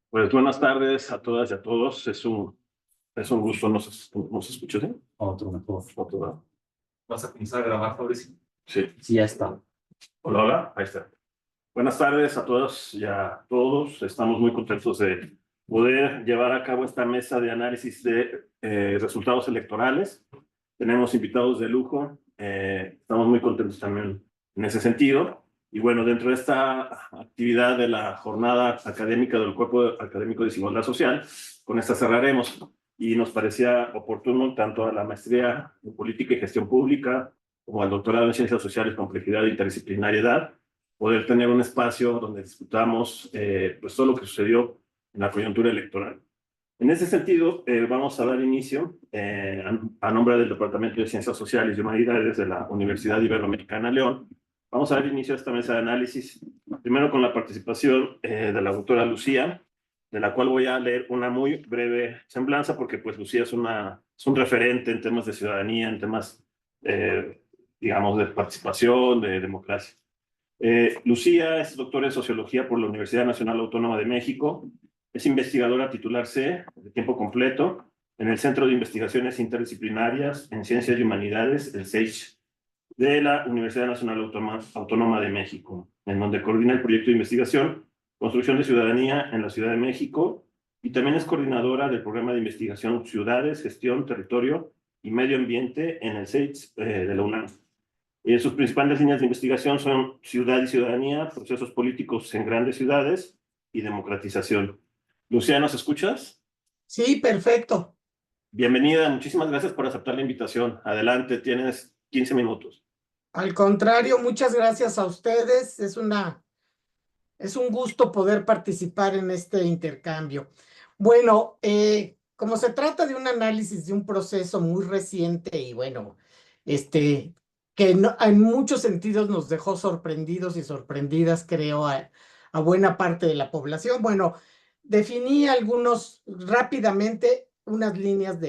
Pues buenas tardes a todas y a todos. Es un gusto. ¿Nos escuchas bien? Otro mejor. Otro, ¿verdad? ¿Vas a comenzar a grabar, Fabricio? Sí. Sí, ya está. Hola, hola. Ahí está. Buenas tardes a todas y a todos. Estamos muy contentos de poder llevar a cabo esta mesa de análisis de resultados electorales. Tenemos invitados de lujo. Estamos muy contentos también en ese sentido. Y bueno, dentro de esta actividad de la jornada académica del Cuerpo Académico de Desigualdad Social, con esta cerraremos. Y nos parecía oportuno tanto a la maestría en Política y Gestión Pública como al doctorado en Ciencias Sociales, Complejidad e Interdisciplinariedad, poder tener un espacio donde discutamos pues todo lo que sucedió en la coyuntura electoral. En ese sentido, vamos a dar inicio a nombre del Departamento de Ciencias Sociales y Humanidades de la Universidad Iberoamericana León. Vamos a dar inicio a esta mesa de análisis, primero con la participación de la doctora Lucía, de la cual voy a leer una muy breve semblanza, porque pues Lucía es un referente en temas de ciudadanía, en temas, digamos, de participación, de democracia. Lucía es doctora en Sociología por la Universidad Nacional Autónoma de México. Es investigadora titular C de tiempo completo en el Centro de Investigaciones Interdisciplinarias en Ciencias y Humanidades, el CEICH, de la Universidad Nacional Autónoma de México, en donde coordina el proyecto de investigación Construcción de Ciudadanía en la Ciudad de México, y también es coordinadora del programa de investigación Ciudades, Gestión, Territorio y Medio Ambiente en el CEICH de la UNAM. Sus principales líneas de investigación son ciudad y ciudadanía, procesos políticos en grandes ciudades y democratización. Lucía, ¿nos escuchas? Sí, perfecto. Bienvenida, muchísimas gracias por aceptar la invitación. Adelante, tienes 15 minutos. Al contrario, muchas gracias a ustedes. Es un gusto poder participar en este intercambio. Bueno, como se trata de un análisis de un proceso muy reciente y bueno, que en muchos sentidos nos dejó sorprendidos y sorprendidas, creo, a buena parte de la población. Bueno, definí rápidamente unas líneas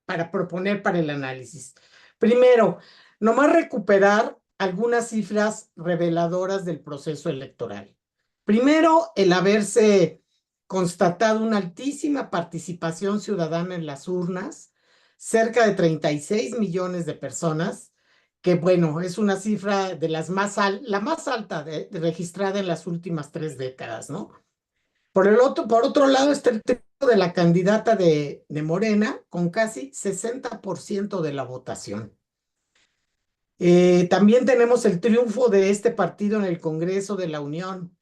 para proponer para el análisis. Primero, nomás recuperar algunas cifras reveladoras del proceso electoral. Primero, el haberse constatado una altísima participación ciudadana en las urnas, cerca de 36 millones de personas, que bueno, es una cifra de la más alta registrada en las últimas 3 décadas, ¿no? Por otro lado está el triunfo de la candidata de Morena con casi 60% de la votación. También tenemos el triunfo de este partido en el Congreso de la Unión,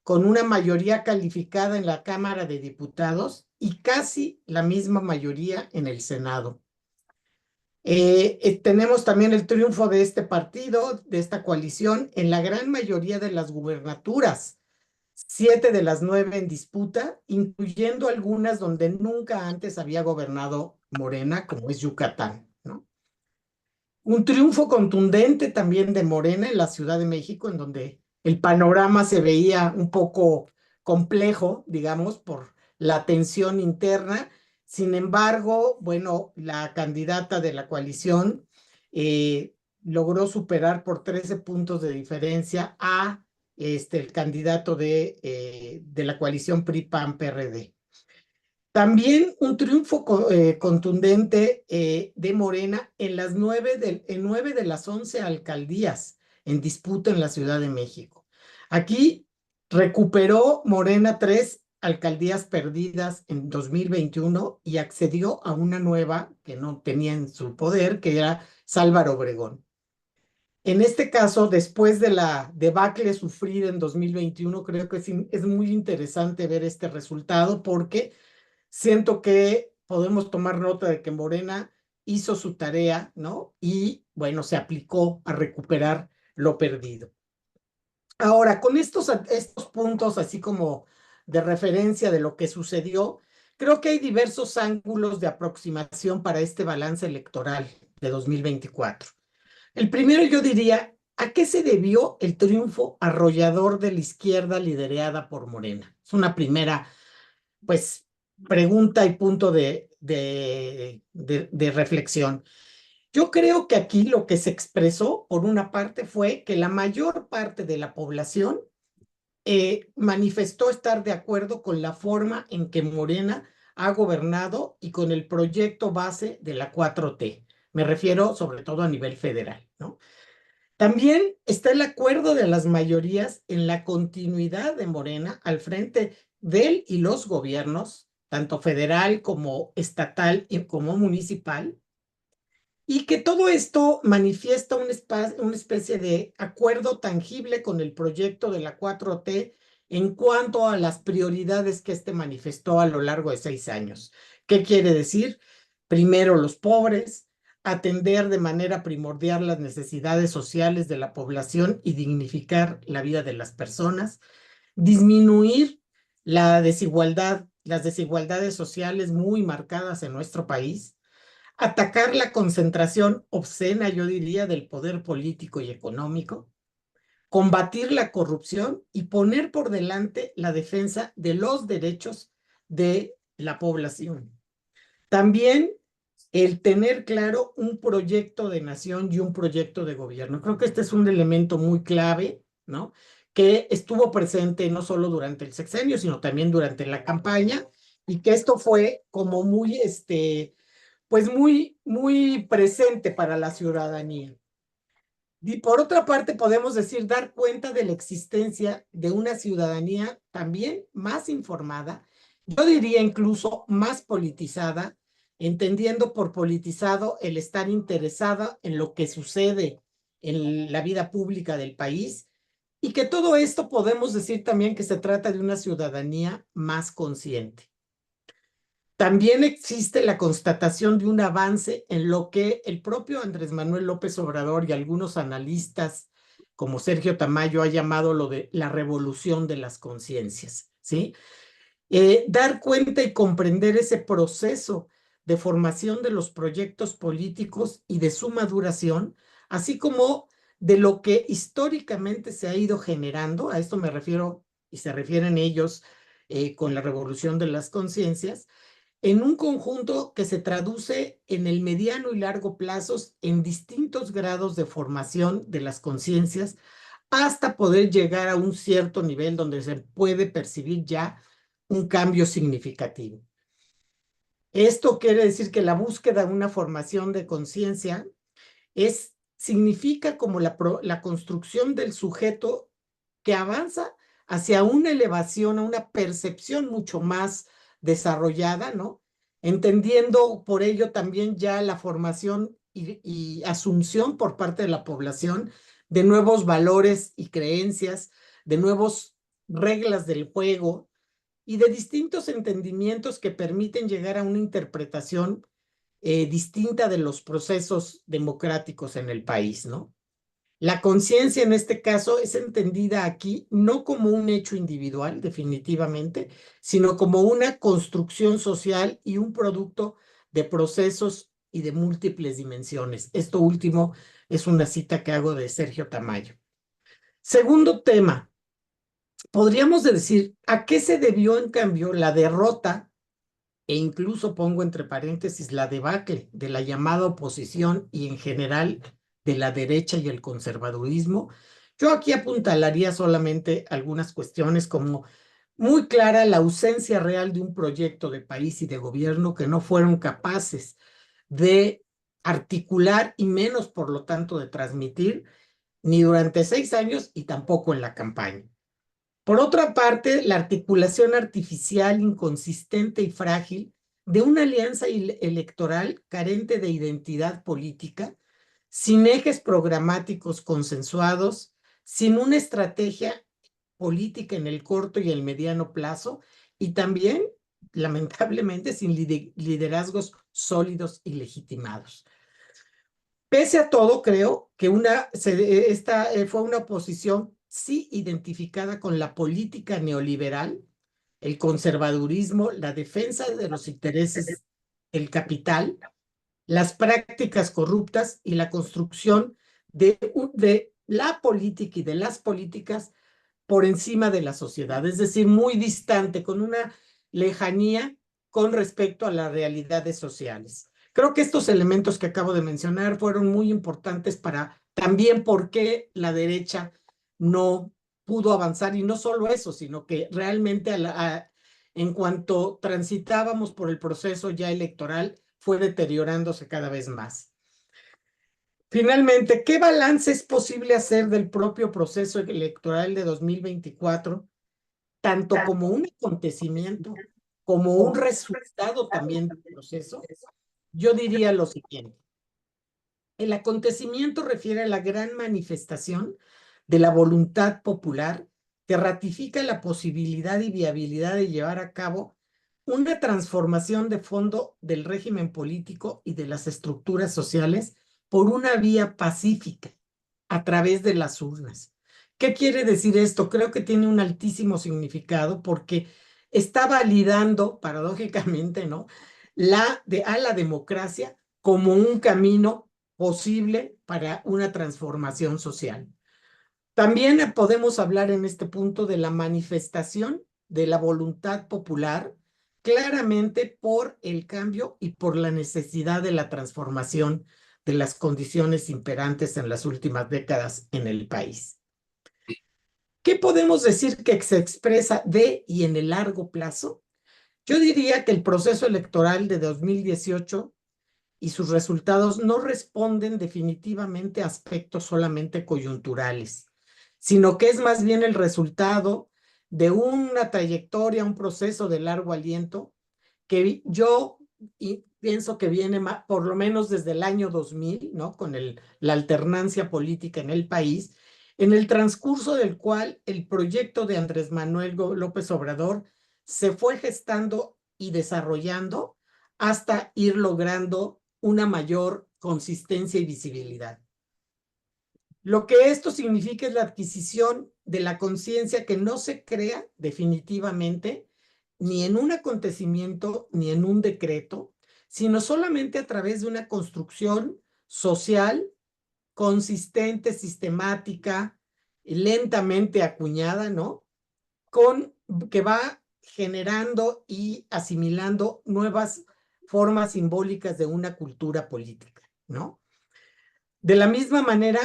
con una mayoría calificada en la Cámara de Diputados y casi la misma mayoría en el Senado. Tenemos también el triunfo de este partido, de esta coalición, en la gran mayoría de las gubernaturas. 7 de las 9 en disputa, incluyendo algunas donde nunca antes había gobernado Morena, como es Yucatán, ¿no? Un triunfo contundente también de Morena en la Ciudad de México, en donde el panorama se veía un poco complejo, digamos, por la tensión interna. Sin embargo, bueno, la candidata de la coalición logró superar por 13 puntos de diferencia a el candidato de la coalición PRI-PAN-PRD. También un triunfo contundente de Morena en 9 de las 11 alcaldías en disputa en la Ciudad de México. Aquí recuperó Morena 3 alcaldías perdidas en 2021 y accedió a una nueva que no tenía en su poder, que era Álvaro Obregón. En este caso, después de la debacle sufrida en 2021, creo que es muy interesante ver este resultado porque siento que podemos tomar nota de que Morena hizo su tarea, ¿no? Y, bueno, se aplicó a recuperar lo perdido. Ahora, con estos puntos, así como de referencia de lo que sucedió, creo que hay diversos ángulos de aproximación para este balance electoral de 2024. El primero, yo diría, ¿a qué se debió el triunfo arrollador de la izquierda liderada por Morena? Es una primera, pues, pregunta y punto de reflexión. Yo creo que aquí lo que se expresó, por una parte, fue que la mayor parte de la población manifestó estar de acuerdo con la forma en que Morena ha gobernado y con el proyecto base de la 4T. Me refiero sobre todo a nivel federal, ¿no? También está el acuerdo de las mayorías en la continuidad de Morena al frente de él y los gobiernos, tanto federal como estatal y como municipal, y que todo esto manifiesta una especie de acuerdo tangible con el proyecto de la 4T en cuanto a las prioridades que este manifestó a lo largo de 6 años. ¿Qué quiere decir? Primero, los pobres, atender de manera primordial las necesidades sociales de la población y dignificar la vida de las personas, disminuir la desigualdad, las desigualdades sociales muy marcadas en nuestro país, atacar la concentración obscena, yo diría, del poder político y económico, combatir la corrupción y poner por delante la defensa de los derechos de la población. También el tener claro un proyecto de nación y un proyecto de gobierno. Creo que este es un elemento muy clave, ¿no? Que estuvo presente no solo durante el sexenio, sino también durante la campaña, y que esto fue como muy, pues muy presente para la ciudadanía. Y por otra parte, podemos decir, dar cuenta de la existencia de una ciudadanía también más informada, yo diría incluso más politizada, entendiendo por politizado el estar interesada en lo que sucede en la vida pública del país, y que todo esto podemos decir también que se trata de una ciudadanía más consciente. También existe la constatación de un avance en lo que el propio Andrés Manuel López Obrador y algunos analistas como Sergio Tamayo ha llamado lo de la revolución de las conciencias, ¿sí? Dar cuenta y comprender ese proceso de formación de los proyectos políticos y de su maduración, así como de lo que históricamente se ha ido generando, a esto me refiero y se refieren ellos con la revolución de las conciencias, en un conjunto que se traduce en el mediano y largo plazos en distintos grados de formación de las conciencias hasta poder llegar a un cierto nivel donde se puede percibir ya un cambio significativo. Esto quiere decir que la búsqueda de una formación de conciencia significa como la construcción del sujeto que avanza hacia una elevación, a una percepción mucho más desarrollada, ¿no? Entendiendo por ello también ya la formación y asunción por parte de la población de nuevos valores y creencias, de nuevas reglas del juego y de distintos entendimientos que permiten llegar a una interpretación distinta de los procesos democráticos en el país, ¿no? La conciencia en este caso es entendida aquí no como un hecho individual, definitivamente, sino como una construcción social y un producto de procesos y de múltiples dimensiones. Esto último es una cita que hago de Sergio Tamayo. Segundo tema, podríamos decir, ¿a qué se debió en cambio la derrota e incluso pongo entre paréntesis la debacle de la llamada oposición y en general de la derecha y el conservadurismo? Yo aquí apuntalaría solamente algunas cuestiones como muy clara la ausencia real de un proyecto de país y de gobierno que no fueron capaces de articular y menos por lo tanto de transmitir ni durante 6 años y tampoco en la campaña. Por otra parte, la articulación artificial, inconsistente y frágil de una alianza electoral carente de identidad política, sin ejes programáticos consensuados, sin una estrategia política en el corto y el mediano plazo, y también, lamentablemente, sin liderazgos sólidos y legitimados. Pese a todo, creo que esta fue una oposición sí identificada con la política neoliberal, el conservadurismo, la defensa de los intereses del capital, las prácticas corruptas y la construcción de la política y de las políticas por encima de la sociedad, es decir, muy distante, con una lejanía con respecto a las realidades sociales. Creo que estos elementos que acabo de mencionar fueron muy importantes para también por qué la derecha no pudo avanzar, y no solo eso, sino que realmente en cuanto transitábamos por el proceso ya electoral, fue deteriorándose cada vez más. Finalmente, ¿qué balance es posible hacer del propio proceso electoral de 2024, tanto como un acontecimiento, como un resultado también del proceso? Yo diría lo siguiente. El acontecimiento refiere a la gran manifestación de la voluntad popular que ratifica la posibilidad y viabilidad de llevar a cabo una transformación de fondo del régimen político y de las estructuras sociales por una vía pacífica a través de las urnas. ¿Qué quiere decir esto? Creo que tiene un altísimo significado porque está validando, paradójicamente, ¿no?, a la democracia como un camino posible para una transformación social. También podemos hablar en este punto de la manifestación de la voluntad popular, claramente por el cambio y por la necesidad de la transformación de las condiciones imperantes en las últimas décadas en el país. ¿Qué podemos decir que se expresa de y en el largo plazo? Yo diría que el proceso electoral de 2018 y sus resultados no responden definitivamente a aspectos solamente coyunturales, sino que es más bien el resultado de una trayectoria, un proceso de largo aliento que yo pienso que viene por lo menos desde el año 2000, ¿no?, con la alternancia política en el país, en el transcurso del cual el proyecto de Andrés Manuel López Obrador se fue gestando y desarrollando hasta ir logrando una mayor consistencia y visibilidad. Lo que esto significa es la adquisición de la conciencia que no se crea definitivamente ni en un acontecimiento ni en un decreto, sino solamente a través de una construcción social consistente, sistemática, lentamente acuñada, ¿no?, que va generando y asimilando nuevas formas simbólicas de una cultura política, ¿no? De la misma manera,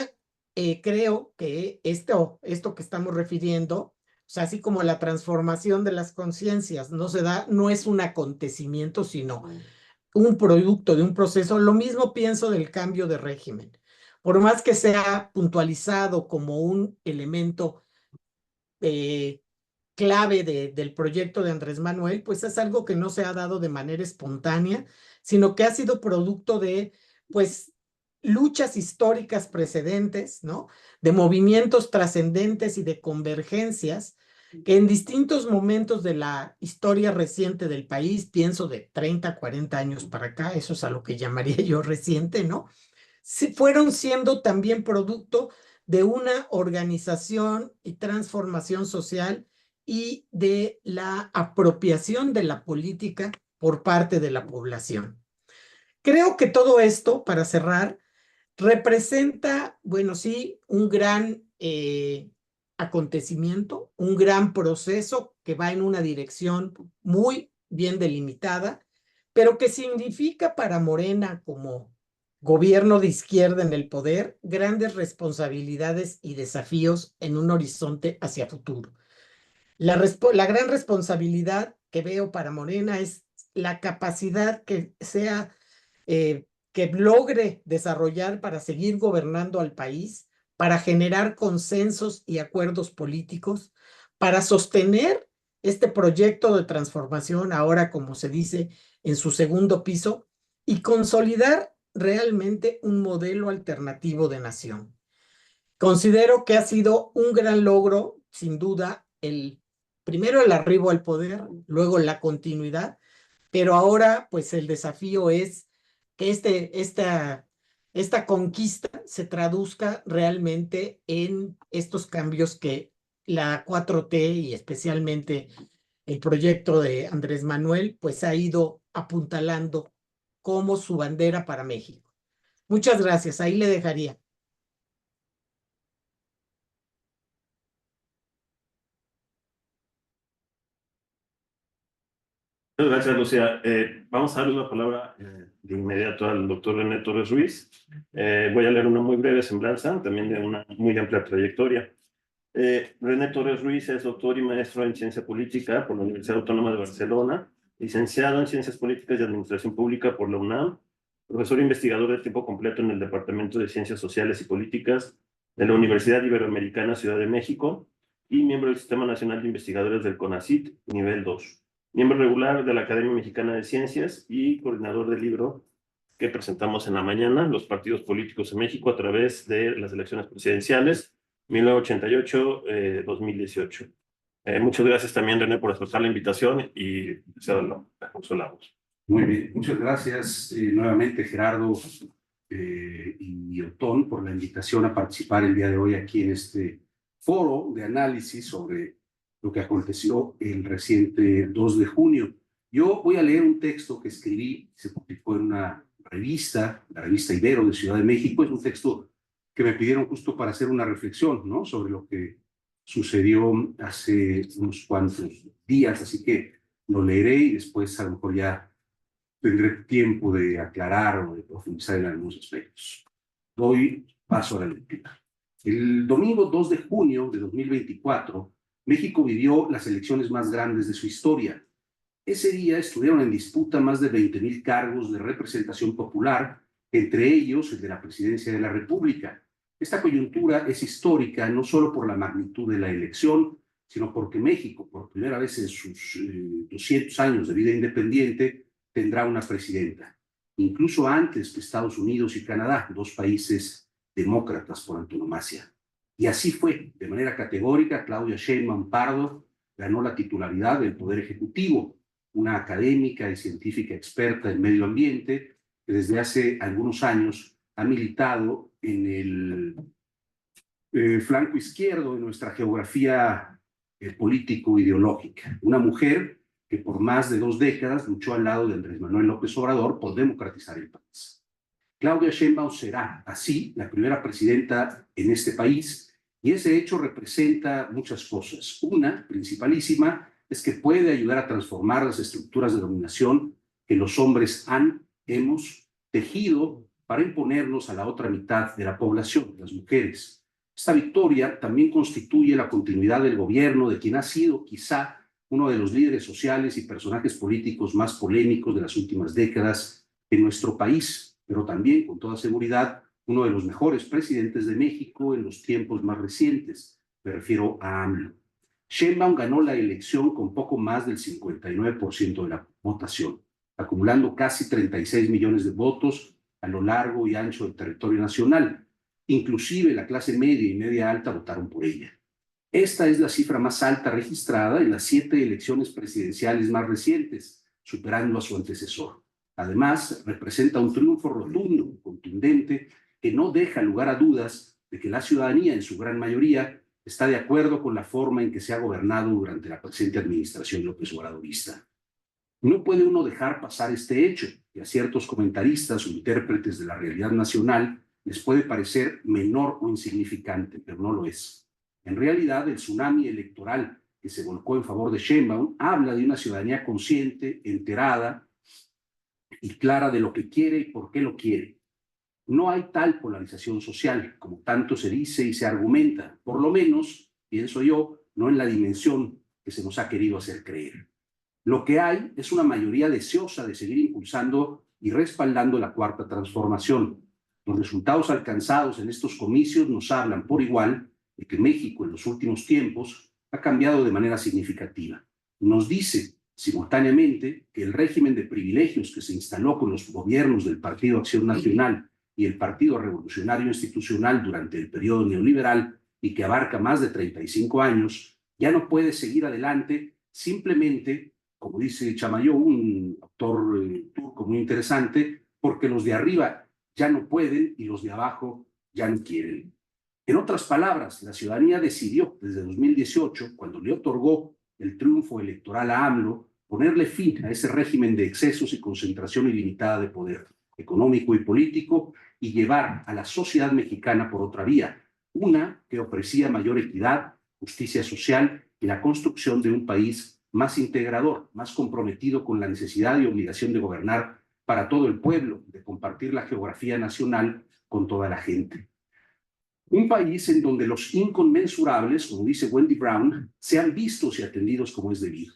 creo que esto que estamos refiriendo, o sea, así como la transformación de las conciencias no es un acontecimiento, sino un producto de un proceso. Lo mismo pienso del cambio de régimen. Por más que sea puntualizado como un elemento clave del proyecto de Andrés Manuel, pues es algo que no se ha dado de manera espontánea, sino que ha sido producto de, pues, luchas históricas precedentes, ¿no?, de movimientos trascendentes y de convergencias que en distintos momentos de la historia reciente del país, pienso de 30, 40 años para acá, eso es a lo que llamaría yo reciente, ¿no?, sí, fueron siendo también producto de una organización y transformación social y de la apropiación de la política por parte de la población. Creo que todo esto, para cerrar, representa, bueno, sí, un gran acontecimiento, un gran proceso que va en una dirección muy bien delimitada, pero que significa para Morena como gobierno de izquierda en el poder grandes responsabilidades y desafíos en un horizonte hacia futuro. La gran responsabilidad que veo para Morena es la capacidad que logre desarrollar para seguir gobernando al país, para generar consensos y acuerdos políticos, para sostener este proyecto de transformación, ahora como se dice, en su segundo piso, y consolidar realmente un modelo alternativo de nación. Considero que ha sido un gran logro, sin duda, primero el arribo al poder, luego la continuidad, pero ahora pues el desafío es que esta conquista se traduzca realmente en estos cambios que la 4T y especialmente el proyecto de Andrés Manuel pues ha ido apuntalando como su bandera para México. Muchas gracias, ahí le dejaría. Muchas gracias, Lucía. Vamos a darle la palabra de inmediato al doctor René Torres Ruiz. Voy a leer una muy breve semblanza, también de una muy amplia trayectoria. René Torres Ruiz es doctor y maestro en Ciencia Política por la Universidad Autónoma de Barcelona, licenciado en Ciencias Políticas y Administración Pública por la UNAM, profesor investigador de tiempo completo en el Departamento de Ciencias Sociales y Políticas de la Universidad Iberoamericana Ciudad de México y miembro del Sistema Nacional de Investigadores del CONACYT, nivel 2. Miembro regular de la Academia Mexicana de Ciencias y coordinador del libro que presentamos en la mañana, Los partidos políticos en México a través de las elecciones presidenciales 1988-2018. Muchas gracias también, René, por aceptar la invitación y la consolamos. Muy bien, muchas gracias nuevamente, Gerardo y Otón, por la invitación a participar el día de hoy aquí en este foro de análisis sobre lo que aconteció el reciente 2 de junio. Yo voy a leer un texto que escribí, se publicó en una revista, la revista Ibero de Ciudad de México. Es un texto que me pidieron justo para hacer una reflexión, ¿no?, sobre lo que sucedió hace unos cuantos días, así que lo leeré y después a lo mejor ya tendré tiempo de aclarar o de profundizar en algunos aspectos. Doy paso a la lectura. El domingo 2 de junio de 2024, México vivió las elecciones más grandes de su historia. Ese día estuvieron en disputa más de 20,000 cargos de representación popular, entre ellos el de la presidencia de la República. Esta coyuntura es histórica no solo por la magnitud de la elección, sino porque México, por primera vez en sus 200 años de vida independiente, tendrá una presidenta, incluso antes que Estados Unidos y Canadá, dos países demócratas por antonomasia. Y así fue, de manera categórica. Claudia Sheinbaum Pardo ganó la titularidad del Poder Ejecutivo, una académica y científica experta en medio ambiente que desde hace algunos años ha militado en el flanco izquierdo de nuestra geografía político-ideológica. Una mujer que por más de 2 décadas luchó al lado de Andrés Manuel López Obrador por democratizar el país. Claudia Sheinbaum será, así, la primera presidenta en este país, y ese hecho representa muchas cosas. Una, principalísima, es que puede ayudar a transformar las estructuras de dominación que los hombres hemos tejido para imponernos a la otra mitad de la población, las mujeres. Esta victoria también constituye la continuidad del gobierno de quien ha sido, quizá, uno de los líderes sociales y personajes políticos más polémicos de las últimas décadas en nuestro país, pero también, con toda seguridad, uno de los mejores presidentes de México en los tiempos más recientes. Me refiero a AMLO. Sheinbaum ganó la elección con poco más del 59% de la votación, acumulando casi 36 millones de votos a lo largo y ancho del territorio nacional. Inclusive la clase media y media alta votaron por ella. Esta es la cifra más alta registrada en las 7 elecciones presidenciales más recientes, superando a su antecesor. Además, representa un triunfo rotundo, contundente, que no deja lugar a dudas de que la ciudadanía, en su gran mayoría, está de acuerdo con la forma en que se ha gobernado durante la presente administración López Obradorista. No puede uno dejar pasar este hecho, que a ciertos comentaristas o intérpretes de la realidad nacional les puede parecer menor o insignificante, pero no lo es. En realidad, el tsunami electoral que se volcó en favor de Sheinbaum habla de una ciudadanía consciente, enterada y clara de lo que quiere y por qué lo quiere. No hay tal polarización social, como tanto se dice y se argumenta, por lo menos, pienso yo, no en la dimensión que se nos ha querido hacer creer. Lo que hay es una mayoría deseosa de seguir impulsando y respaldando la Cuarta Transformación. Los resultados alcanzados en estos comicios nos hablan por igual de que México en los últimos tiempos ha cambiado de manera significativa. Nos dice simultáneamente que el régimen de privilegios que se instaló con los gobiernos del Partido Acción Nacional y el Partido Revolucionario Institucional durante el periodo neoliberal y que abarca más de 35 años, ya no puede seguir adelante simplemente, como dice Chamayó, un autor turco muy interesante, porque los de arriba ya no pueden y los de abajo ya no quieren. En otras palabras, la ciudadanía decidió desde 2018, cuando le otorgó el triunfo electoral a AMLO, ponerle fin a ese régimen de excesos y concentración ilimitada de poder económico y político y llevar a la sociedad mexicana por otra vía, una que ofrecía mayor equidad, justicia social y la construcción de un país más integrador, más comprometido con la necesidad y obligación de gobernar para todo el pueblo, de compartir la geografía nacional con toda la gente. Un país en donde los inconmensurables, como dice Wendy Brown, sean vistos y atendidos como es debido.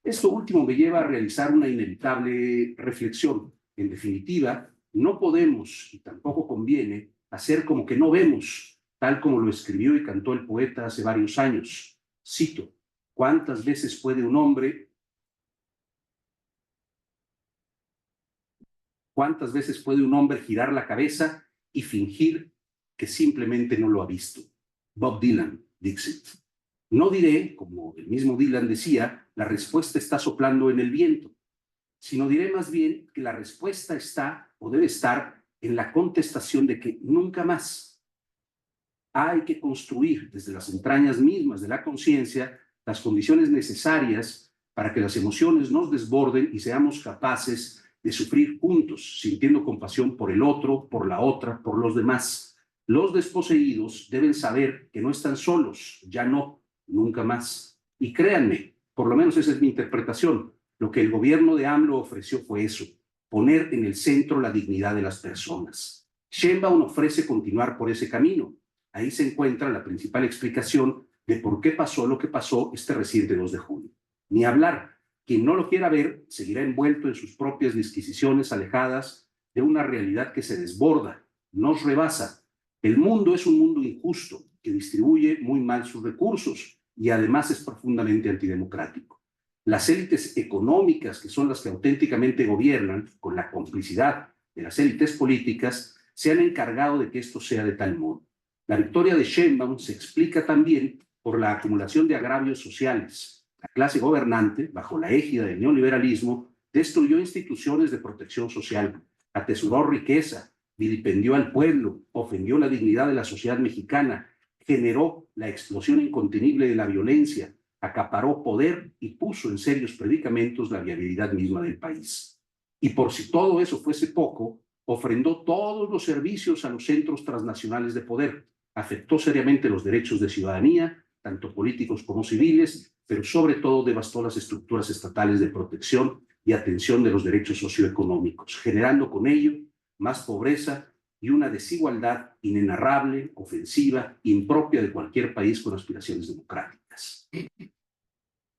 Esto último me lleva a realizar una inevitable reflexión. En definitiva, no podemos y tampoco conviene hacer como que no vemos, tal como lo escribió y cantó el poeta hace varios años. Cito: ¿cuántas veces puede un hombre girar la cabeza y fingir que simplemente no lo ha visto? Bob Dylan, Dixit. No diré, como el mismo Dylan decía, la respuesta está soplando en el viento, sino diré más bien que la respuesta está o debe estar en la contestación de que nunca más. Hay que construir desde las entrañas mismas de la conciencia las condiciones necesarias para que las emociones nos desborden y seamos capaces de sufrir juntos, sintiendo compasión por el otro, por la otra, por los demás. Los desposeídos deben saber que no están solos, ya no, nunca más. Y créanme, por lo menos esa es mi interpretación, lo que el gobierno de AMLO ofreció fue eso, poner en el centro la dignidad de las personas. Sheinbaum ofrece continuar por ese camino. Ahí se encuentra la principal explicación de por qué pasó lo que pasó este reciente 2 de junio. Ni hablar. Quien no lo quiera ver seguirá envuelto en sus propias disquisiciones alejadas de una realidad que se desborda, nos rebasa. El mundo es un mundo injusto que distribuye muy mal sus recursos y además es profundamente antidemocrático. Las élites económicas, que son las que auténticamente gobiernan, con la complicidad de las élites políticas, se han encargado de que esto sea de tal modo. La victoria de Sheinbaum se explica también por la acumulación de agravios sociales. La clase gobernante, bajo la égida del neoliberalismo, destruyó instituciones de protección social, atesoró riqueza, vilipendió al pueblo, ofendió la dignidad de la sociedad mexicana, generó la explosión incontenible de la violencia, acaparó poder y puso en serios predicamentos la viabilidad misma del país. Y por si todo eso fuese poco, ofrendó todos los servicios a los centros transnacionales de poder, afectó seriamente los derechos de ciudadanía, tanto políticos como civiles, pero sobre todo devastó las estructuras estatales de protección y atención de los derechos socioeconómicos, generando con ello más pobreza y una desigualdad inenarrable, ofensiva, impropia de cualquier país con aspiraciones democráticas.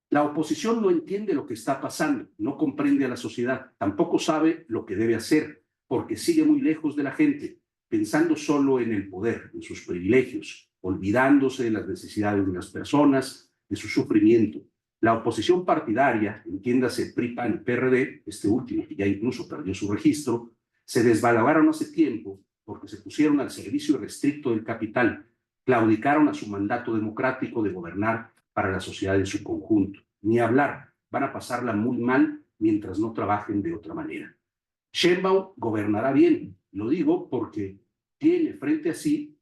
La oposición no entiende lo que está pasando, no comprende a la sociedad, tampoco sabe lo que debe hacer, porque sigue muy lejos de la gente, pensando solo en el poder, en sus privilegios, olvidándose de las necesidades de las personas, de su sufrimiento. La oposición partidaria, entiéndase PRI, PAN y PRD, este último que ya incluso perdió su registro, se desbalabaron hace tiempo porque se pusieron al servicio irrestricto del capital, claudicaron a su mandato democrático de gobernar para la sociedad en su conjunto. Ni hablar, van a pasarla muy mal mientras no trabajen de otra manera. Sheinbaum gobernará bien, lo digo porque tiene frente a sí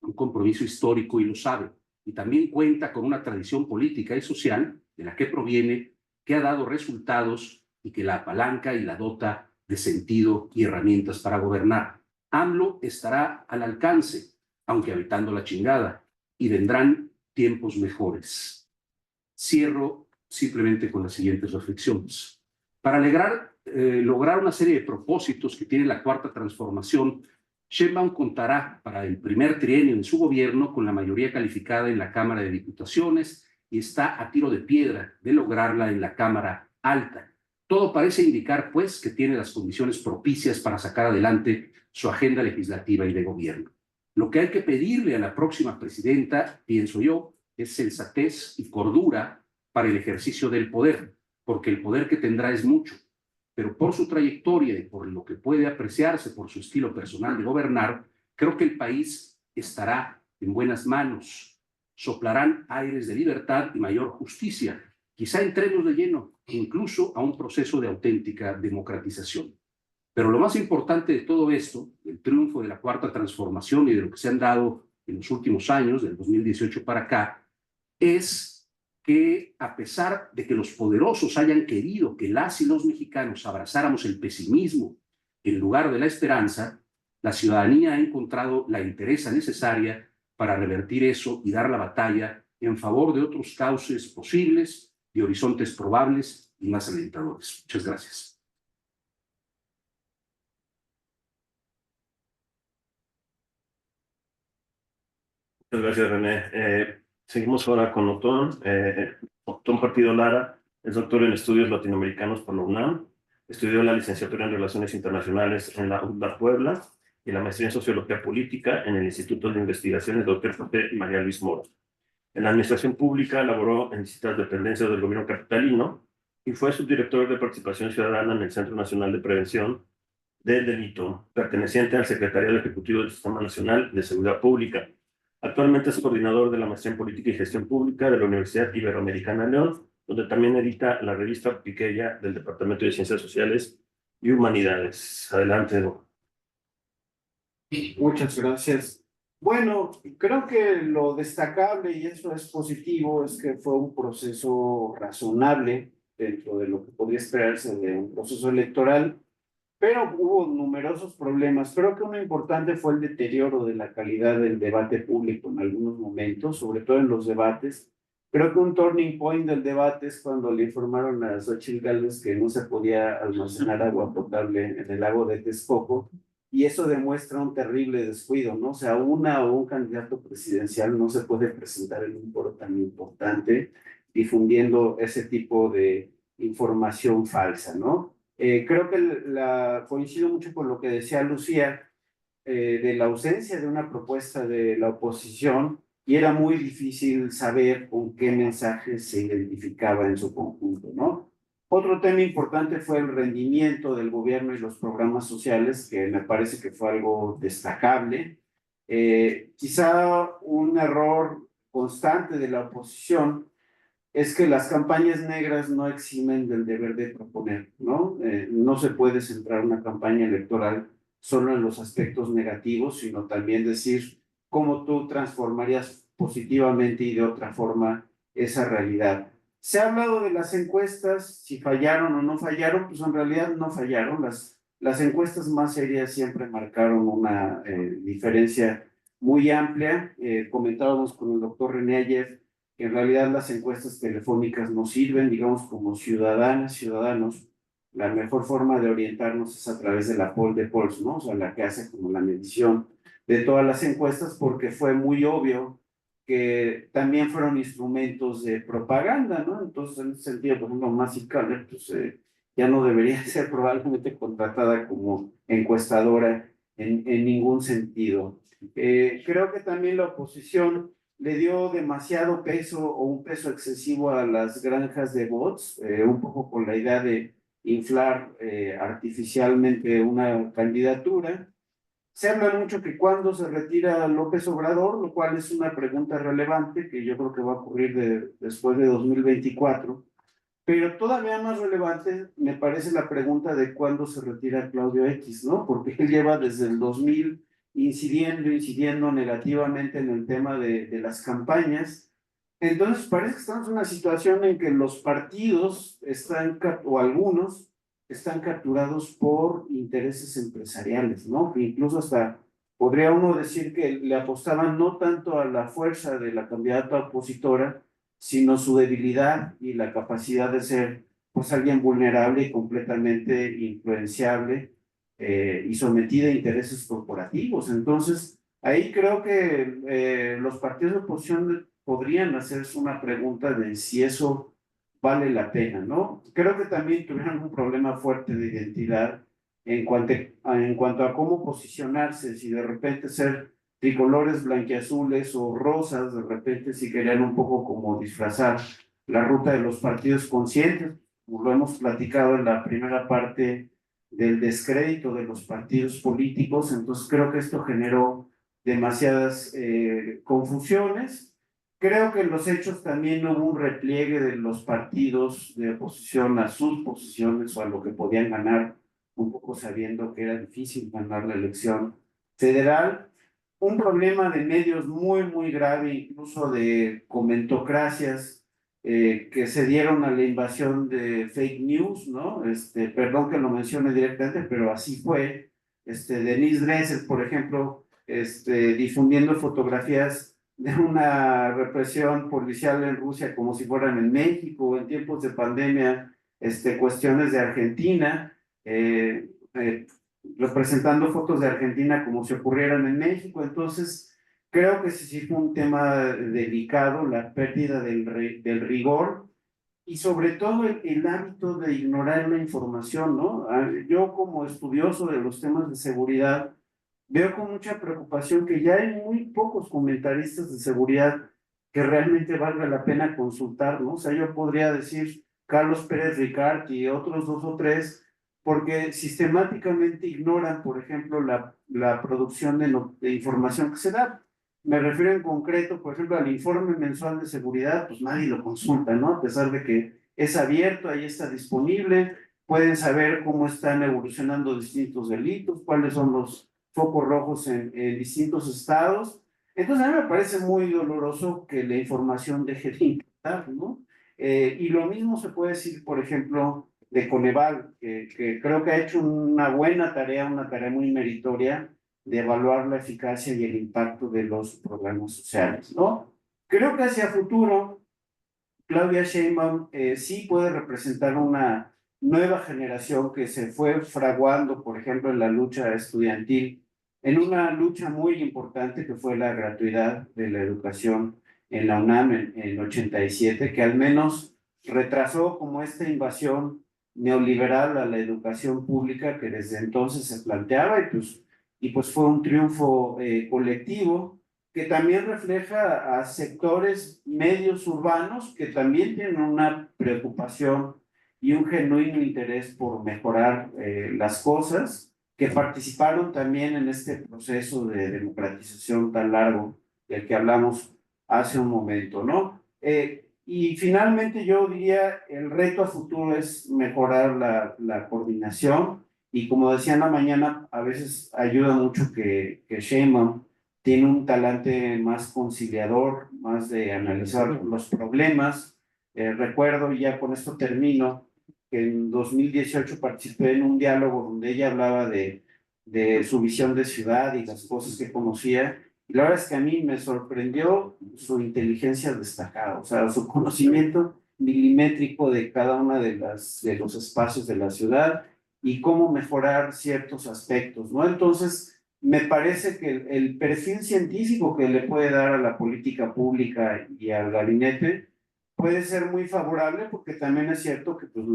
un compromiso histórico y lo sabe, y también cuenta con una tradición política y social de la que proviene, que ha dado resultados y que la apalanca y la dota de sentido y herramientas para gobernar. AMLO estará al alcance, aunque habitando la chingada, y vendrán tiempos mejores. Cierro simplemente con las siguientes reflexiones. Para lograr una serie de propósitos que tiene la Cuarta Transformación, Sheinbaum contará para el primer trienio de su gobierno con la mayoría calificada en la Cámara de Diputaciones y está a tiro de piedra de lograrla en la Cámara Alta. Todo parece indicar, pues, que tiene las condiciones propicias para sacar adelante su agenda legislativa y de gobierno. Lo que hay que pedirle a la próxima presidenta, pienso yo, es sensatez y cordura para el ejercicio del poder, porque el poder que tendrá es mucho, pero por su trayectoria y por lo que puede apreciarse por su estilo personal de gobernar, creo que el país estará en buenas manos. Soplarán aires de libertad y mayor justicia, quizá entremos de lleno, incluso a un proceso de auténtica democratización. Pero lo más importante de todo esto, el triunfo de la Cuarta Transformación y de lo que se han dado en los últimos años, del 2018 para acá, es que a pesar de que los poderosos hayan querido que las y los mexicanos abrazáramos el pesimismo en lugar de la esperanza, la ciudadanía ha encontrado la entereza necesaria para revertir eso y dar la batalla en favor de otros cauces posibles, de horizontes probables y más alentadores. Muchas gracias. Muchas gracias, René. Seguimos ahora con Otón. Otón Partido Lara es doctor en estudios latinoamericanos por la UNAM. Estudió la licenciatura en Relaciones Internacionales en la UNDAR Puebla y la maestría en Sociología Política en el Instituto de Investigaciones Dr. José María Luis Mora. En la administración pública laboró en distintas dependencias del gobierno capitalino y fue subdirector de Participación Ciudadana en el Centro Nacional de Prevención del Delito, perteneciente al Secretariado Ejecutivo del Sistema Nacional de Seguridad Pública. Actualmente es coordinador de la Maestría en Política y Gestión Pública de la Universidad Iberoamericana León, donde también edita la revista Piqueya del Departamento de Ciencias Sociales y Humanidades. Adelante, Edu. Muchas gracias. Bueno, creo que lo destacable, y eso es positivo, es que fue un proceso razonable dentro de lo que podría esperarse de un proceso electoral, pero hubo numerosos problemas. Creo que uno importante fue el deterioro de la calidad del debate público en algunos momentos, sobre todo en los debates. Creo que un turning point del debate es cuando le informaron a Xóchitl Gálvez que no se podía almacenar agua potable en el lago de Texcoco, y eso demuestra un terrible descuido, ¿no? O sea, una o un candidato presidencial no se puede presentar en un foro tan importante difundiendo ese tipo de información falsa, ¿no? Creo que coincido mucho con lo que decía Lucía, de la ausencia de una propuesta de la oposición, y era muy difícil saber con qué mensaje se identificaba en su conjunto, ¿no? Otro tema importante fue el rendimiento del gobierno y los programas sociales, que me parece que fue algo destacable. Quizá un error constante de la oposición es que las campañas negras no eximen del deber de proponer, ¿no? No se puede centrar una campaña electoral solo en los aspectos negativos, sino también decir cómo tú transformarías positivamente y de otra forma esa realidad. Se ha hablado de las encuestas, si fallaron o no fallaron, pues en realidad no fallaron. Las encuestas más serias siempre marcaron una diferencia muy amplia. Comentábamos con el doctor René ayer que en realidad las encuestas telefónicas nos sirven, digamos, como ciudadanos. La mejor forma de orientarnos es a través de la poll de polls, ¿no? O sea, la que hace como la medición de todas las encuestas, porque fue muy obvio que también fueron instrumentos de propaganda, ¿no? Entonces, en ese sentido, por ejemplo, Massey Caller, pues ya no debería ser probablemente contratada como encuestadora en ningún sentido. Creo que también la oposición le dio demasiado peso o un peso excesivo a las granjas de bots, un poco con la idea de inflar artificialmente una candidatura. Se habla mucho que cuando se retira López Obrador, lo cual es una pregunta relevante que yo creo que va a ocurrir después de 2024, pero todavía más relevante me parece la pregunta de cuándo se retira Claudio X, ¿no? Porque él lleva desde el 2000 incidiendo negativamente en el tema de las campañas. Entonces parece que estamos en una situación en que los partidos están, o algunos, están capturados por intereses empresariales, ¿no? Que incluso hasta podría uno decir que le apostaban no tanto a la fuerza de la candidata opositora, sino su debilidad y la capacidad de ser pues alguien vulnerable y completamente influenciable, y sometida a intereses corporativos. Entonces, ahí creo que los partidos de oposición podrían hacerse una pregunta de si eso vale la pena, ¿no? Creo que también tuvieron un problema fuerte de identidad en cuanto a cómo posicionarse, si de repente ser tricolores blanquiazules o rosas, de repente si querían un poco como disfrazar la ruta de los partidos conscientes, como lo hemos platicado en la primera parte del descrédito de los partidos políticos. Entonces creo que esto generó demasiadas confusiones. Creo que en los hechos también hubo un repliegue de los partidos de oposición a sus posiciones o a lo que podían ganar, un poco sabiendo que era difícil ganar la elección federal. Un problema de medios muy, muy grave, incluso de comentocracias que se dieron a la invasión de fake news, ¿no? Perdón que lo mencione directamente, pero así fue. Denise Dresser, por ejemplo, difundiendo fotografías de una represión policial en Rusia como si fueran en México, en tiempos de pandemia, cuestiones de Argentina, representando fotos de Argentina como si ocurrieran en México. Entonces, Creo que sí fue un tema delicado, la pérdida del rigor y sobre todo el hábito de ignorar la información, ¿no? Yo como estudioso de los temas de seguridad, veo con mucha preocupación que ya hay muy pocos comentaristas de seguridad que realmente valga la pena consultar, ¿no? O sea, yo podría decir Carlos Pérez Ricard y otros dos o tres, porque sistemáticamente ignoran, por ejemplo, la producción de información que se da. Me refiero en concreto, por ejemplo, al informe mensual de seguridad, pues nadie lo consulta, ¿no? A pesar de que es abierto, ahí está disponible, pueden saber cómo están evolucionando distintos delitos, cuáles son los focos rojos en distintos estados. Entonces, a mí me parece muy doloroso que la información deje de importar, ¿no? Y lo mismo se puede decir, por ejemplo, de Coneval, que creo que ha hecho una buena tarea, una tarea muy meritoria de evaluar la eficacia y el impacto de los programas sociales, ¿no? Creo que hacia futuro, Claudia Sheinbaum sí puede representar una nueva generación que se fue fraguando, por ejemplo, en la lucha estudiantil, en una lucha muy importante que fue la gratuidad de la educación en la UNAM en 87, que al menos retrasó como esta invasión neoliberal a la educación pública que desde entonces se planteaba y pues fue un triunfo colectivo que también refleja a sectores medios urbanos que también tienen una preocupación y un genuino interés por mejorar las cosas, que participaron también en este proceso de democratización tan largo del que hablamos hace un momento, ¿no? Y finalmente yo diría, el reto a futuro es mejorar la coordinación y como decía en la mañana, a veces ayuda mucho que Sheinbaum tiene un talante más conciliador, más de analizar los problemas. Recuerdo, y ya con esto termino, que en 2018 participé en un diálogo donde ella hablaba de su visión de ciudad y las cosas que conocía. Y la verdad es que a mí me sorprendió su inteligencia destacada, o sea, su conocimiento milimétrico de cada una de los espacios de la ciudad y cómo mejorar ciertos aspectos, ¿no? Entonces, me parece que el perfil científico que le puede dar a la política pública y al gabinete puede ser muy favorable porque también es cierto que pues,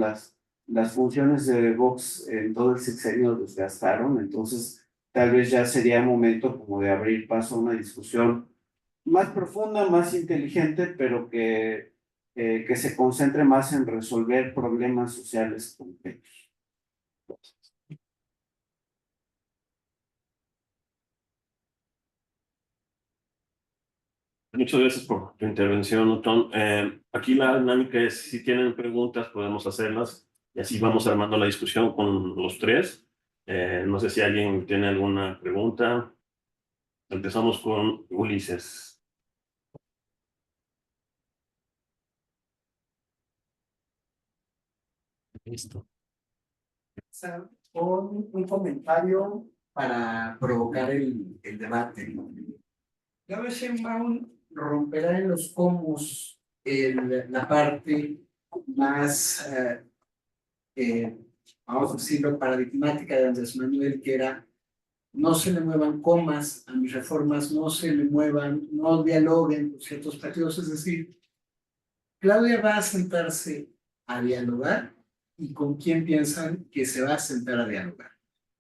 las funciones de Vox en todo el sexenio desgastaron, entonces tal vez ya sería momento como de abrir paso a una discusión más profunda, más inteligente, pero que se concentre más en resolver problemas sociales concretos. Muchas gracias por tu intervención, Otón. Aquí la dinámica es, si tienen preguntas, podemos hacerlas y así vamos armando la discusión con los tres. No sé si alguien tiene alguna pregunta. Empezamos con Ulises. Listo. Con un comentario para provocar el debate. Claudia Sheinbaum romperá en los comos la parte más, vamos a decirlo, paradigmática de Andrés Manuel, que era no se le muevan comas a mis reformas, no se le muevan, no dialoguen con ciertos partidos. Es decir, Claudia va a sentarse a dialogar y con quién piensan que se va a sentar a dialogar.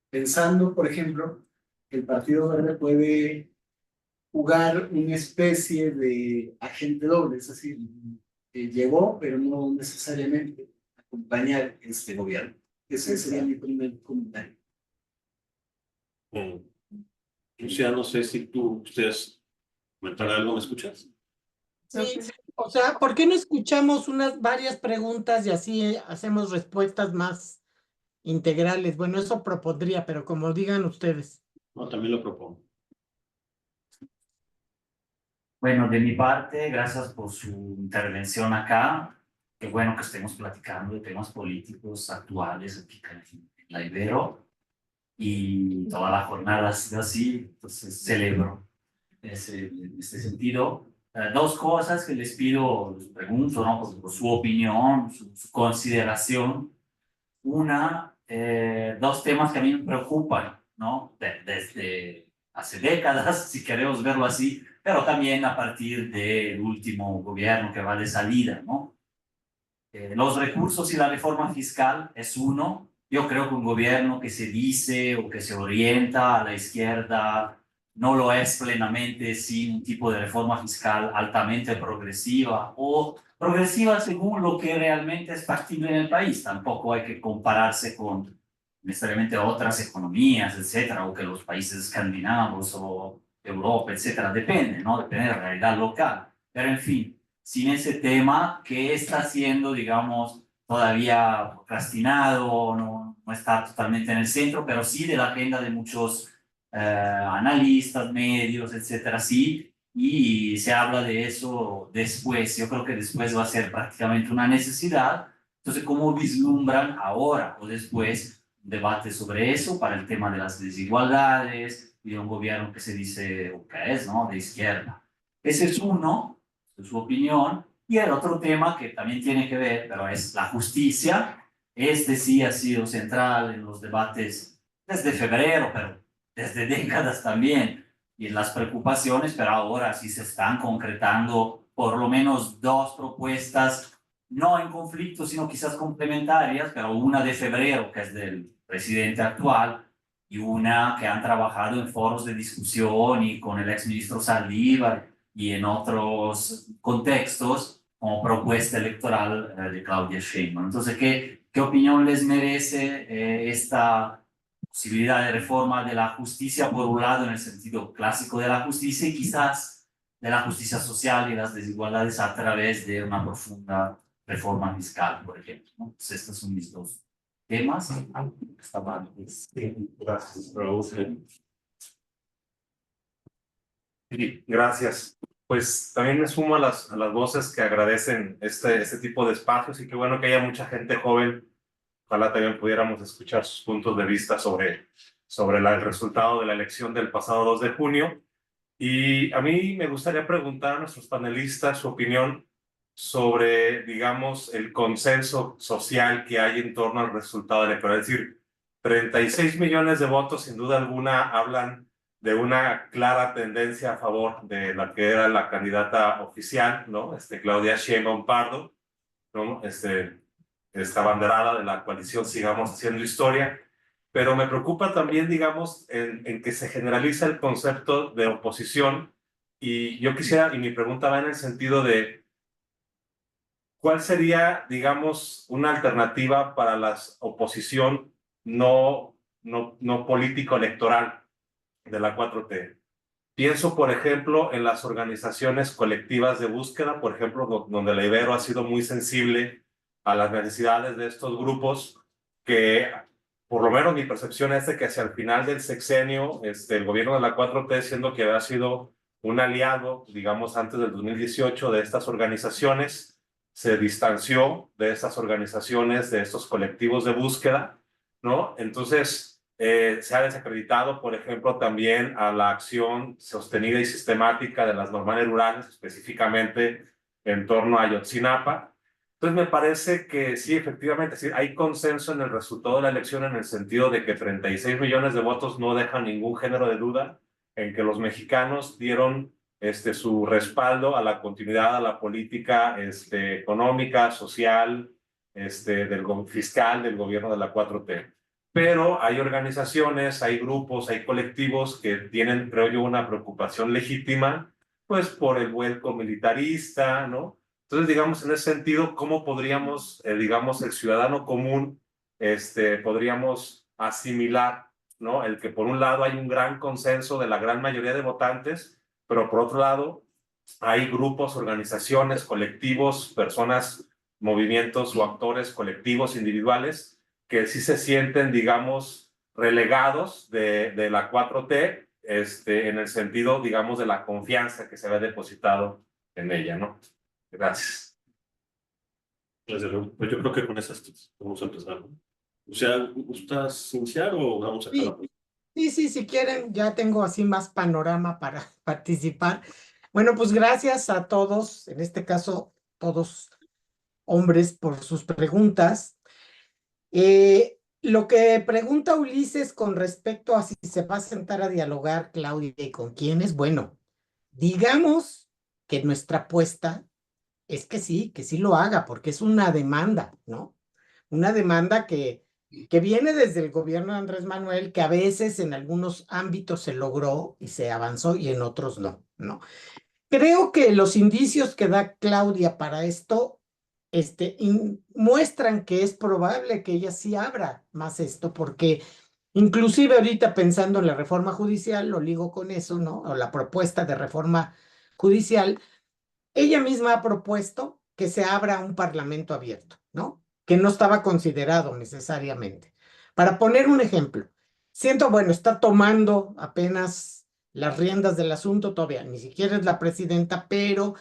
Pensando, por ejemplo, que el Partido Verde puede jugar una especie de agente doble, es decir, llegó, pero no necesariamente acompañar este gobierno. Ese sería mi primer comentario. Lucía, no sé si ustedes comentar algo, ¿me escuchas? Sí, o sea, ¿por qué no escuchamos varias preguntas y así hacemos respuestas más integrales? Bueno, eso propondría, pero como digan ustedes. No, también lo propongo. Bueno, de mi parte, gracias por su intervención acá. Qué bueno que estemos platicando de temas políticos actuales aquí en la Ibero. Y toda la jornada ha sido así, entonces celebro en este sentido. Dos cosas que les pido, les pregunto, ¿no? Por su opinión, su consideración. Una, dos temas que a mí me preocupan, ¿no? Desde hace décadas, si queremos verlo así, pero también a partir del último gobierno que va de salida, ¿no? Los recursos y la reforma fiscal es uno. Yo creo que un gobierno que se dice o que se orienta a la izquierda no lo es plenamente sin un tipo de reforma fiscal altamente progresiva o progresiva según lo que realmente es factible en el país. Tampoco hay que compararse con necesariamente otras economías, etcétera, o que los países escandinavos o Europa, etcétera. Depende, ¿no? Depende de la realidad local. Pero en fin, sin ese tema que está siendo, digamos, todavía procrastinado, no está totalmente en el centro, pero sí de la agenda de muchos analistas, medios, etcétera, sí, y se habla de eso después. Yo creo que después va a ser prácticamente una necesidad. Entonces, ¿cómo vislumbran ahora o después un debate sobre eso para el tema de las desigualdades y de un gobierno que se dice, o que es, ¿no?, de izquierda? Ese es uno, de su opinión. Y el otro tema que también tiene que ver, pero es la justicia. Este sí ha sido central en los debates desde febrero, pero desde décadas también, y en las preocupaciones, pero ahora sí se están concretando por lo menos dos propuestas, no en conflicto, sino quizás complementarias, pero una de febrero, que es del presidente actual, y una que han trabajado en foros de discusión y con el exministro Saldívar y en otros contextos como propuesta electoral de Claudia Sheinbaum. Entonces, ¿qué opinión les merece esta posibilidad de reforma de la justicia, por un lado, en el sentido clásico de la justicia, y quizás de la justicia social y las desigualdades a través de una profunda reforma fiscal, por ejemplo, ¿no? Entonces, estos son mis dos temas. Gracias, Raúl. Sí, gracias. Pues también me sumo a las voces que agradecen este tipo de espacios, y qué bueno que haya mucha gente joven. Ojalá también pudiéramos escuchar sus puntos de vista sobre el resultado de la elección del pasado 2 de junio. Y a mí me gustaría preguntar a nuestros panelistas su opinión sobre, digamos, el consenso social que hay en torno al resultado electoral. Es decir, 36 millones de votos, sin duda alguna, hablan de una clara tendencia a favor de la que era la candidata oficial, ¿no? Claudia Sheinbaum Pardo, ¿no? Esta banderada de la coalición Sigamos Haciendo Historia. Pero me preocupa también, digamos, en que se generaliza el concepto de oposición, y yo quisiera, y mi pregunta va en el sentido de ¿cuál sería, digamos, una alternativa para la oposición no político-electoral de la 4T? Pienso, por ejemplo, en las organizaciones colectivas de búsqueda, por ejemplo, donde la Ibero ha sido muy sensible a las necesidades de estos grupos, que por lo menos mi percepción es de que hacia el final del sexenio, el gobierno de la 4T, siendo que había sido un aliado, digamos, antes del 2018 de estas organizaciones, se distanció de estas organizaciones, de estos colectivos de búsqueda, ¿no? Entonces, se ha desacreditado, por ejemplo, también a la acción sostenida y sistemática de las normales rurales, específicamente en torno a Ayotzinapa. Entonces, me parece que sí, efectivamente, sí, hay consenso en el resultado de la elección, en el sentido de que 36 millones de votos no dejan ningún género de duda en que los mexicanos dieron su respaldo a la continuidad, a la política económica, social, fiscal del gobierno de la 4T. Pero hay organizaciones, hay grupos, hay colectivos que tienen, creo yo, una preocupación legítima, pues por el vuelco militarista, ¿no? Entonces, digamos, en ese sentido, ¿cómo podríamos, digamos, el ciudadano común, podríamos asimilar, ¿no? El que por un lado hay un gran consenso de la gran mayoría de votantes, pero por otro lado hay grupos, organizaciones, colectivos, personas, movimientos o actores colectivos individuales que sí se sienten, digamos, relegados de la 4T, en el sentido, digamos, de la confianza que se había depositado en ella, ¿no? Gracias. Pues yo creo que con esas vamos a empezar, ¿no? O sea, ¿gustas iniciar o vamos a acabar? Sí, si quieren, ya tengo así más panorama para participar. Bueno, pues gracias a todos, en este caso, todos hombres, por sus preguntas. Lo que pregunta Ulises con respecto a si se va a sentar a dialogar Claudia y con quiénes, bueno, digamos que nuestra apuesta es que sí lo haga, porque es una demanda, ¿no? Una demanda que viene desde el gobierno de Andrés Manuel, que a veces en algunos ámbitos se logró y se avanzó y en otros no, ¿no? Creo que los indicios que da Claudia para esto muestran que es probable que ella sí abra más esto, porque inclusive ahorita pensando en la reforma judicial, lo ligo con eso, ¿no? O la propuesta de reforma judicial, ella misma ha propuesto que se abra un parlamento abierto, ¿no? Que no estaba considerado necesariamente. Para poner un ejemplo, siento, bueno, está tomando apenas las riendas del asunto, todavía ni siquiera es la presidenta, pero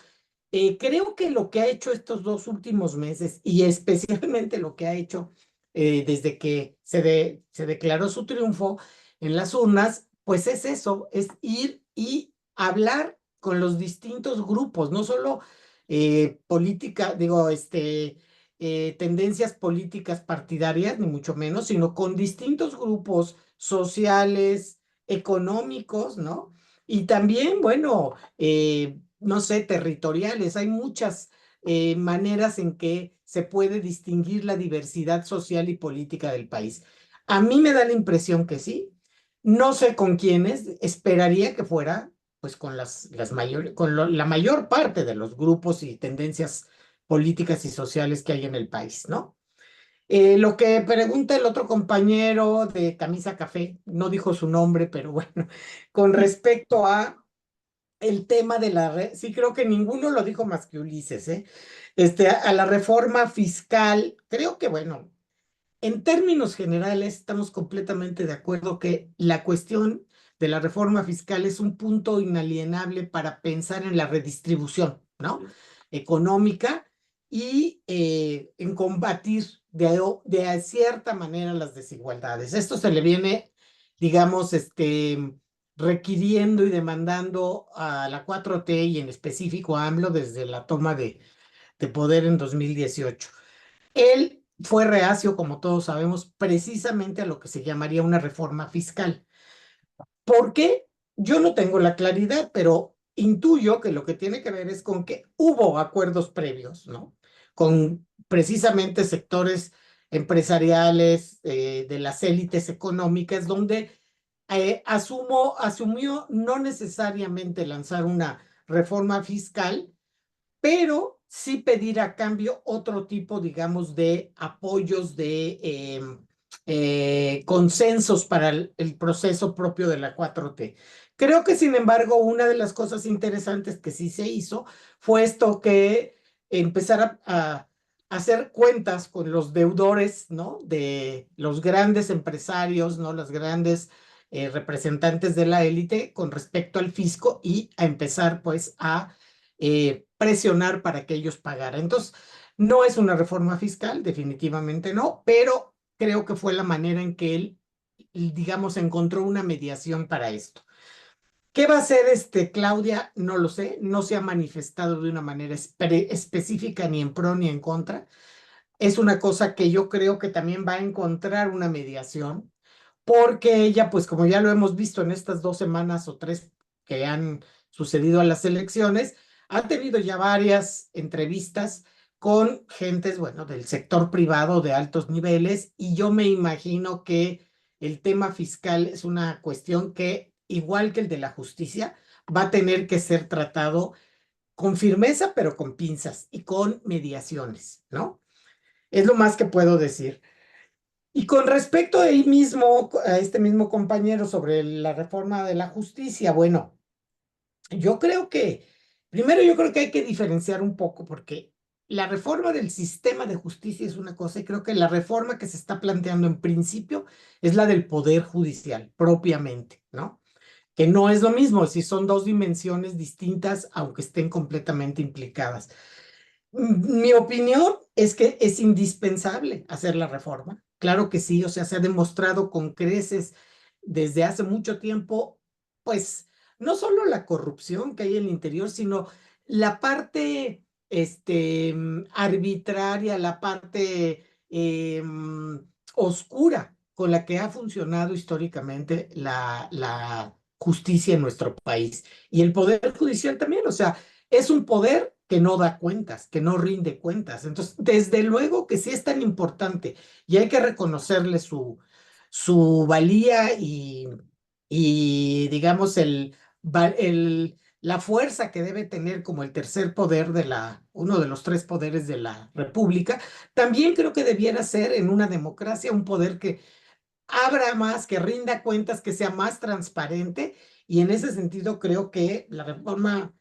creo que lo que ha hecho estos 2 últimos meses y especialmente lo que ha hecho desde que se declaró su triunfo en las urnas, pues es eso, es ir y hablar con los distintos grupos, no solo política, digo, tendencias políticas partidarias, ni mucho menos, sino con distintos grupos sociales, económicos, ¿no? Y también, bueno, no sé, territoriales. Hay muchas maneras en que se puede distinguir la diversidad social y política del país. A mí me da la impresión que sí. No sé con quiénes, esperaría que fuera pues con la mayor parte de los grupos y tendencias políticas y sociales que hay en el país, ¿no? Lo que pregunta el otro compañero de camisa café, no dijo su nombre, pero bueno, con respecto a el tema de sí creo que ninguno lo dijo más que Ulises, ¿eh? A la reforma fiscal, creo que bueno, en términos generales estamos completamente de acuerdo que la cuestión de la reforma fiscal es un punto inalienable para pensar en la redistribución, ¿no? Económica y en combatir de cierta manera las desigualdades. Esto se le viene, digamos, requiriendo y demandando a la 4T y en específico a AMLO desde la toma de poder en 2018. Él fue reacio, como todos sabemos, precisamente a lo que se llamaría una reforma fiscal. ¿Por qué? Yo no tengo la claridad, pero intuyo que lo que tiene que ver es con que hubo acuerdos previos, ¿no? Con precisamente sectores empresariales, de las élites económicas, donde asumió no necesariamente lanzar una reforma fiscal, pero sí pedir a cambio otro tipo, digamos, de apoyos, de consensos para el proceso propio de la 4T. Creo que, sin embargo, una de las cosas interesantes que sí se hizo fue esto que empezar a hacer cuentas con los deudores, ¿no? De los grandes empresarios, ¿no? Los grandes representantes de la élite con respecto al fisco y a empezar, pues, a presionar para que ellos pagaran. Entonces, no es una reforma fiscal, definitivamente no, pero creo que fue la manera en que él, digamos, encontró una mediación para esto. ¿Qué va a hacer Claudia? No lo sé, no se ha manifestado de una manera específica ni en pro ni en contra. Es una cosa que yo creo que también va a encontrar una mediación, porque ella, pues como ya lo hemos visto en estas 2 semanas o 3 que han sucedido a las elecciones, ha tenido ya varias entrevistas con gentes, bueno, del sector privado de altos niveles, y yo me imagino que el tema fiscal es una cuestión que, igual que el de la justicia, va a tener que ser tratado con firmeza, pero con pinzas y con mediaciones, ¿no? Es lo más que puedo decir. Y con respecto a ahí mismo, a este mismo compañero sobre la reforma de la justicia, bueno, primero yo creo que hay que diferenciar un poco porque la reforma del sistema de justicia es una cosa y creo que la reforma que se está planteando en principio es la del poder judicial propiamente, ¿no? Que no es lo mismo, si son 2 dimensiones distintas, aunque estén completamente implicadas. Mi opinión es que es indispensable hacer la reforma. Claro que sí, o sea, se ha demostrado con creces desde hace mucho tiempo, pues, no solo la corrupción que hay en el interior, sino la parte, arbitraria, la parte oscura con la que ha funcionado históricamente la justicia en nuestro país. Y el Poder Judicial también, o sea, es un poder que no da cuentas, que no rinde cuentas. Entonces, desde luego que sí es tan importante y hay que reconocerle su valía y digamos, la fuerza que debe tener como el tercer poder uno de los tres poderes de la República. También creo que debiera ser en una democracia un poder que abra más, que rinda cuentas, que sea más transparente, y en ese sentido creo que la reforma,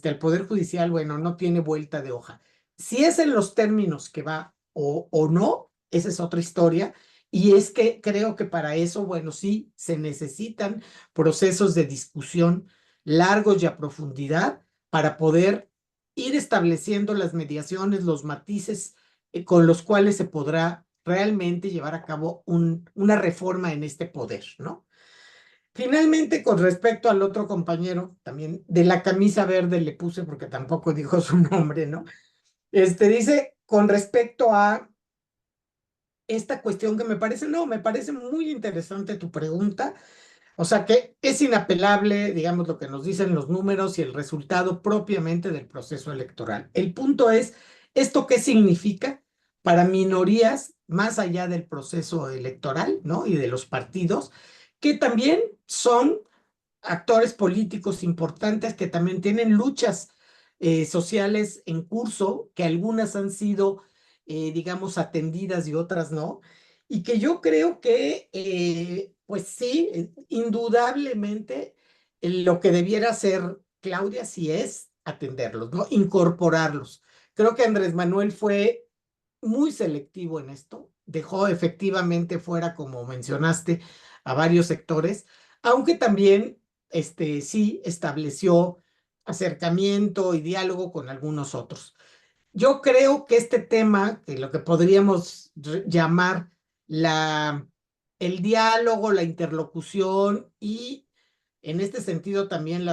al Poder Judicial, bueno, no tiene vuelta de hoja. Si es en los términos que va o no, esa es otra historia, y es que creo que para eso, bueno, sí, se necesitan procesos de discusión largos y a profundidad para poder ir estableciendo las mediaciones, los matices con los cuales se podrá realmente llevar a cabo una reforma en este poder, ¿no? Finalmente, con respecto al otro compañero, también de la camisa verde le puse porque tampoco dijo su nombre, ¿no? Dice, con respecto a esta cuestión que me parece muy interesante tu pregunta, o sea que es inapelable, digamos, lo que nos dicen los números y el resultado propiamente del proceso electoral. El punto es, ¿esto qué significa para minorías más allá del proceso electoral, ¿no? Y de los partidos, que también son actores políticos importantes, que también tienen luchas sociales en curso, que algunas han sido, digamos, atendidas y otras no, y que yo creo que, pues sí, indudablemente lo que debiera hacer Claudia sí es atenderlos, ¿no? Incorporarlos. Creo que Andrés Manuel fue muy selectivo en esto, dejó efectivamente fuera, como mencionaste, a varios sectores, aunque también sí estableció acercamiento y diálogo con algunos otros. Yo creo que este tema, que lo que podríamos llamar el diálogo, la interlocución y en este sentido también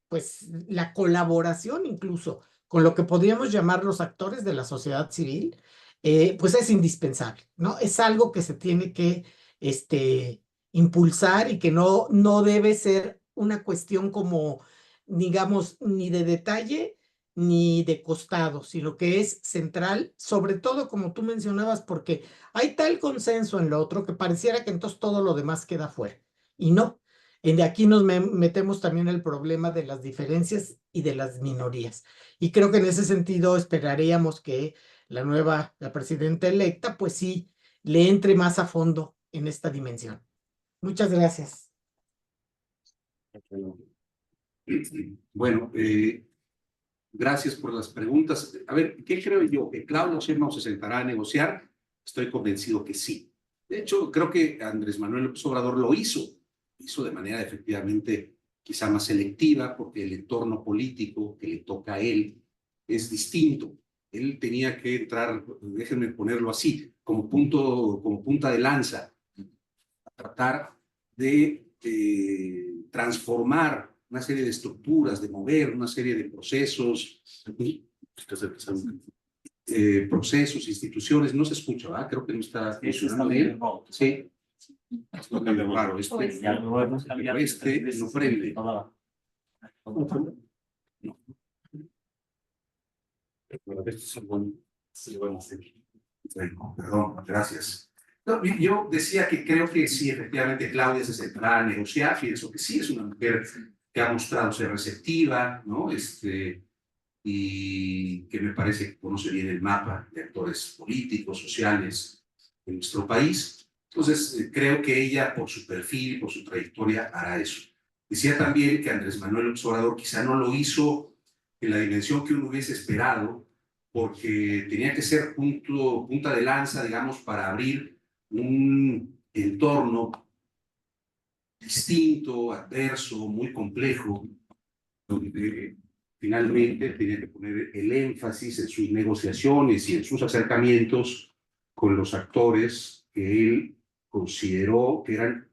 pues, la colaboración incluso con lo que podríamos llamar los actores de la sociedad civil, pues es indispensable, ¿no? Es algo que se tiene que impulsar y que no debe ser una cuestión como, digamos, ni de detalle ni de costado, sino que es central, sobre todo como tú mencionabas, porque hay tal consenso en lo otro que pareciera que entonces todo lo demás queda fuera. Y no, de aquí nos metemos también el problema de las diferencias y de las minorías. Y creo que en ese sentido esperaríamos que la presidenta electa, pues sí, le entre más a fondo en esta dimensión. Muchas gracias. Bueno, gracias por las preguntas. A ver, ¿qué creo yo? ¿Que Claudia Sheinbaum se sentará a negociar? Estoy convencido que sí. De hecho, creo que Andrés Manuel López Obrador lo hizo de manera efectivamente quizá más selectiva, porque el entorno político que le toca a él es distinto. Él tenía que entrar, déjenme ponerlo así, como punta de lanza, a tratar de transformar una serie de estructuras, de mover una serie de procesos, instituciones. No se escucha, ¿verdad? Creo que no está funcionando bien. Sí. Esto es medio raro. No prende. No. Bueno, perdón, gracias. No, yo decía que creo que sí, efectivamente, Claudia se sentará a negociar. Pienso que sí, es una mujer que ha mostrado ser receptiva, ¿no? Y que me parece que conoce bien el mapa de actores políticos, sociales en nuestro país. Entonces, creo que ella, por su perfil, por su trayectoria, hará eso. Decía también que Andrés Manuel López Obrador quizá no lo hizo en la dimensión que uno hubiese esperado, porque tenía que ser punta de lanza, digamos, para abrir un entorno distinto, adverso, muy complejo, donde finalmente tenía que poner el énfasis en sus negociaciones y en sus acercamientos con los actores que él consideró que eran,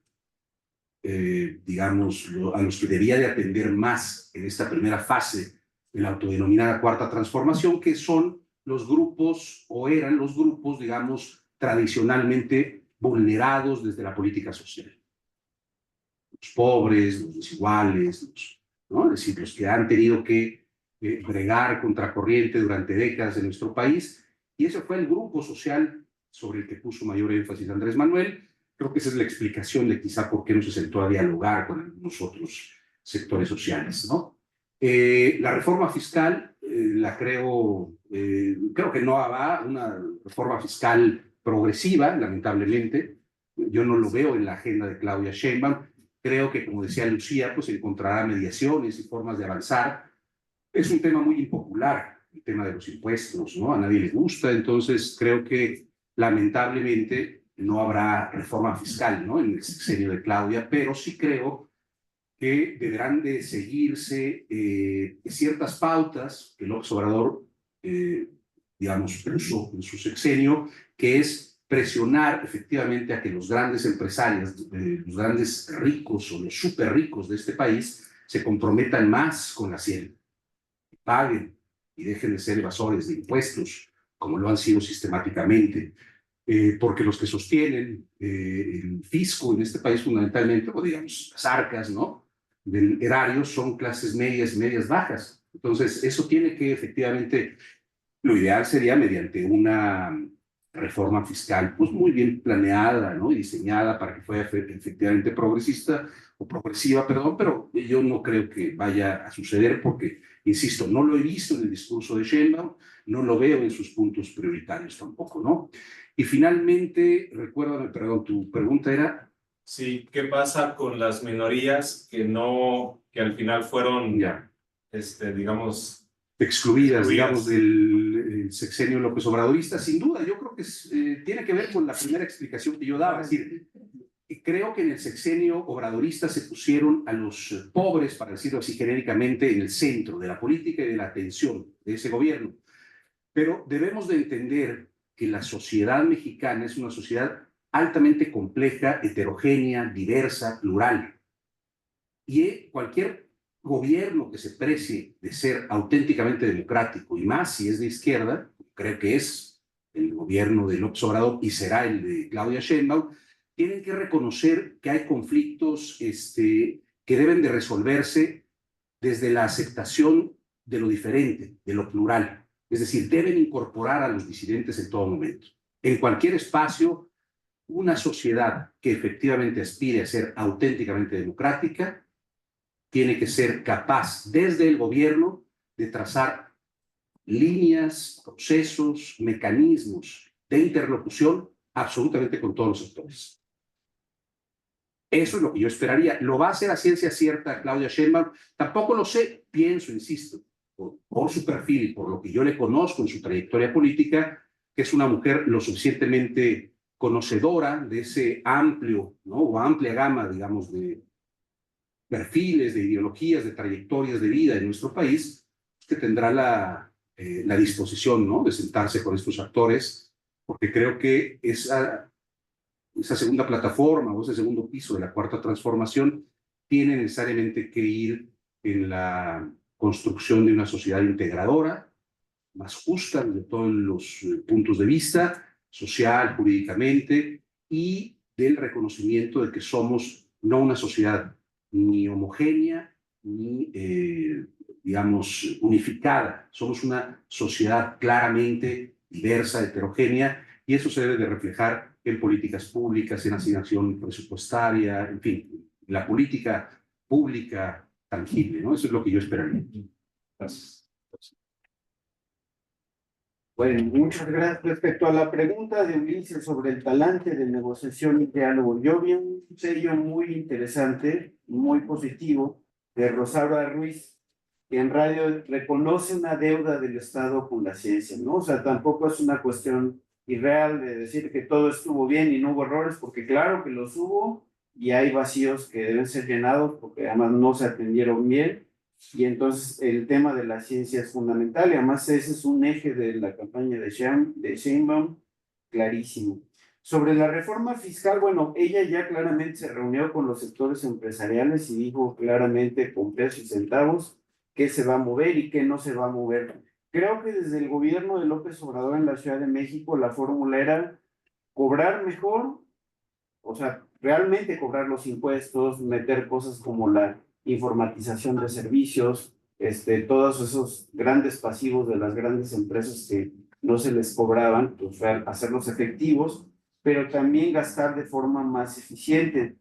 digamos, a los que debía de atender más en esta primera fase de la autodenominada Cuarta Transformación, que son los grupos, o eran los grupos, digamos, tradicionalmente vulnerados desde la política social. los pobres, los desiguales, ¿no? Es decir, los que han tenido que bregar contracorriente durante décadas en nuestro país, y ese fue el grupo social sobre el que puso mayor énfasis Andrés Manuel. Creo que esa es la explicación de quizá por qué no se sentó a dialogar con algunos otros sectores sociales, ¿no? La reforma fiscal, creo que no va una reforma fiscal progresiva, lamentablemente. Yo no lo veo en la agenda de Claudia Sheinbaum. Creo que, como decía Lucía, pues encontrará mediaciones y formas de avanzar. Es un tema muy impopular, el tema de los impuestos, ¿no? A nadie le gusta, entonces creo que lamentablemente no habrá reforma fiscal, ¿no? En el sexenio de Claudia, pero sí creo que deberán de seguirse ciertas pautas que López Obrador, digamos, puso en su sexenio, que es presionar efectivamente a que los grandes empresarios, los grandes ricos o los súper ricos de este país se comprometan más con la hacienda, paguen y dejen de ser evasores de impuestos, como lo han sido sistemáticamente. Porque los que sostienen el fisco en este país fundamentalmente, o digamos, las arcas, ¿no?, del erario son clases medias y medias bajas. Entonces, eso tiene que efectivamente, lo ideal sería mediante una reforma fiscal, pues muy bien planeada, ¿no?, y diseñada para que fuera efectivamente progresista o progresiva, perdón, pero yo no creo que vaya a suceder porque, insisto, no lo he visto en el discurso de Sheinbaum, no lo veo en sus puntos prioritarios tampoco, ¿no? Y finalmente, recuérdame, perdón, tu pregunta era... Sí, ¿qué pasa con las minorías que al final fueron, Ya, digamos, excluidas, digamos, del sexenio López Obradorista? Sin duda, yo creo que tiene que ver con la primera explicación que yo daba, es decir, creo que en el sexenio obradorista se pusieron a los pobres, para decirlo así genéricamente, en el centro de la política y de la atención de ese gobierno. Pero debemos de entender que la sociedad mexicana es una sociedad altamente compleja, heterogénea, diversa, plural. Y cualquier gobierno que se precie de ser auténticamente democrático, y más si es de izquierda, creo que es el gobierno de López Obrador y será el de Claudia Sheinbaum, tienen que reconocer que hay conflictos que deben de resolverse desde la aceptación de lo diferente, de lo plural. Es decir, deben incorporar a los disidentes en todo momento. En cualquier espacio, una sociedad que efectivamente aspire a ser auténticamente democrática tiene que ser capaz desde el gobierno de trazar líneas, procesos, mecanismos de interlocución absolutamente con todos los sectores. Eso es lo que yo esperaría. ¿Lo va a hacer a ciencia cierta Claudia Sheinbaum? Tampoco lo sé, pienso, insisto, por su perfil y por lo que yo le conozco en su trayectoria política, que es una mujer lo suficientemente conocedora de ese amplio, ¿no?, o amplia gama, digamos, de perfiles, de ideologías, de trayectorias de vida en nuestro país, que tendrá la disposición, ¿no?, de sentarse con estos actores, porque creo que esa segunda plataforma o ese segundo piso de la cuarta transformación tiene necesariamente que ir en la construcción de una sociedad integradora, más justa desde todos los puntos de vista, social, jurídicamente, y del reconocimiento de que somos no una sociedad ni homogénea, ni, digamos, unificada. Somos una sociedad claramente diversa, heterogénea, y eso se debe de reflejar en políticas públicas, en asignación presupuestaria, en fin, la política pública tangible, ¿no? Eso es lo que yo esperaría. Gracias. Bueno, muchas gracias. Respecto a la pregunta de Ulises sobre el talante de negociación y diálogo, yo vi un sello muy interesante, muy positivo, de Rosaura Ruiz, que en radio reconoce una deuda del Estado con la ciencia, ¿no? O sea, tampoco es una cuestión irreal de decir que todo estuvo bien y no hubo errores, porque claro que los hubo y hay vacíos que deben ser llenados porque además no se atendieron bien. Y entonces el tema de la ciencia es fundamental y además ese es un eje de la campaña de Sheinbaum clarísimo. Sobre la reforma fiscal, bueno, ella ya claramente se reunió con los sectores empresariales y dijo claramente con pesos y centavos qué se va a mover y qué no se va a mover. Creo que desde el gobierno de López Obrador en la Ciudad de México la fórmula era cobrar mejor, o sea, realmente cobrar los impuestos, meter cosas como la informatización de servicios, todos esos grandes pasivos de las grandes empresas que no se les cobraban, pues hacerlos efectivos, pero también gastar de forma más eficiente.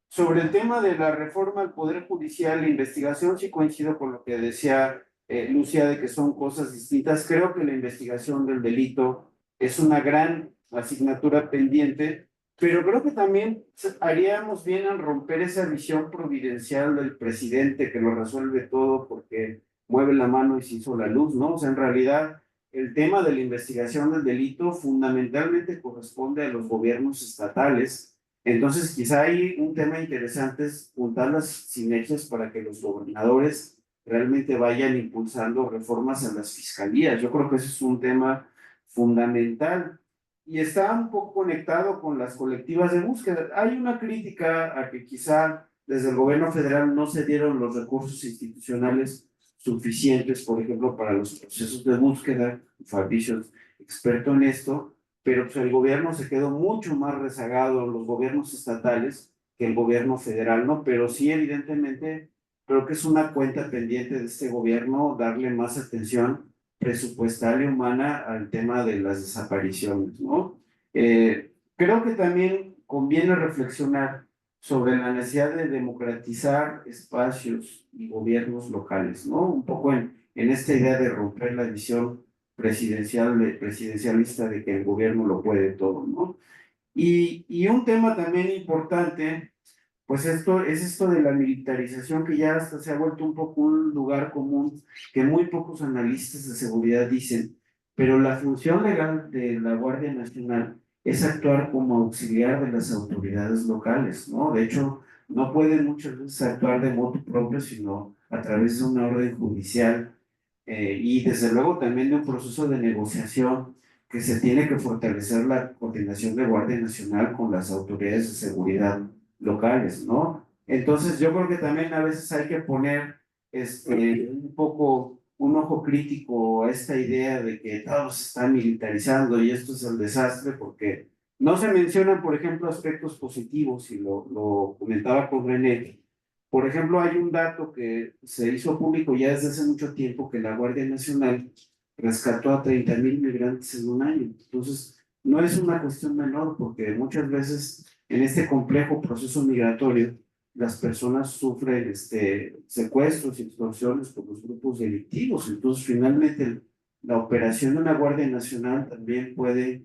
Sobre el tema de la reforma al Poder Judicial, la investigación, sí coincido con lo que decía Lucia, de que son cosas distintas. Creo que la investigación del delito es una gran asignatura pendiente, pero creo que también haríamos bien en romper esa visión providencial del presidente que lo resuelve todo porque mueve la mano y se hizo la luz, ¿no? O sea, en realidad, el tema de la investigación del delito fundamentalmente corresponde a los gobiernos estatales. Entonces, quizá hay un tema interesante es juntar las sinergias para que los gobernadores realmente vayan impulsando reformas a las fiscalías. Yo creo que ese es un tema fundamental y está un poco conectado con las colectivas de búsqueda. Hay una crítica a que quizá desde el gobierno federal no se dieron los recursos institucionales suficientes, por ejemplo, para los procesos de búsqueda. Fabricio es experto en esto, pero pues el gobierno se quedó mucho más rezagado, los gobiernos estatales, que el gobierno federal, ¿no? Pero sí, evidentemente, creo que es una cuenta pendiente de este gobierno darle más atención presupuestal y humana al tema de las desapariciones, ¿no? Creo que también conviene reflexionar sobre la necesidad de democratizar espacios y gobiernos locales, ¿no? Un poco en esta idea de romper la visión presidencialista de que el gobierno lo puede todo, ¿no? Y un tema también importante, pues esto de la militarización que ya hasta se ha vuelto un poco un lugar común que muy pocos analistas de seguridad dicen, pero la función legal de la Guardia Nacional es actuar como auxiliar de las autoridades locales, ¿no? De hecho, no pueden muchas veces actuar de motu propio, sino a través de una orden judicial y desde luego también de un proceso de negociación que se tiene que fortalecer la coordinación de Guardia Nacional con las autoridades de seguridad locales, ¿no? Entonces yo creo que también a veces hay que poner un poco un ojo crítico a esta idea de que todo se está militarizando y esto es el desastre porque no se mencionan, por ejemplo, aspectos positivos y lo comentaba con René. Por ejemplo, hay un dato que se hizo público ya desde hace mucho tiempo que la Guardia Nacional rescató a 30,000 migrantes en un año. Entonces, no es una cuestión menor porque muchas veces en este complejo proceso migratorio las personas sufren secuestros y extorsiones por los grupos delictivos. Entonces, finalmente, la operación de una Guardia Nacional también puede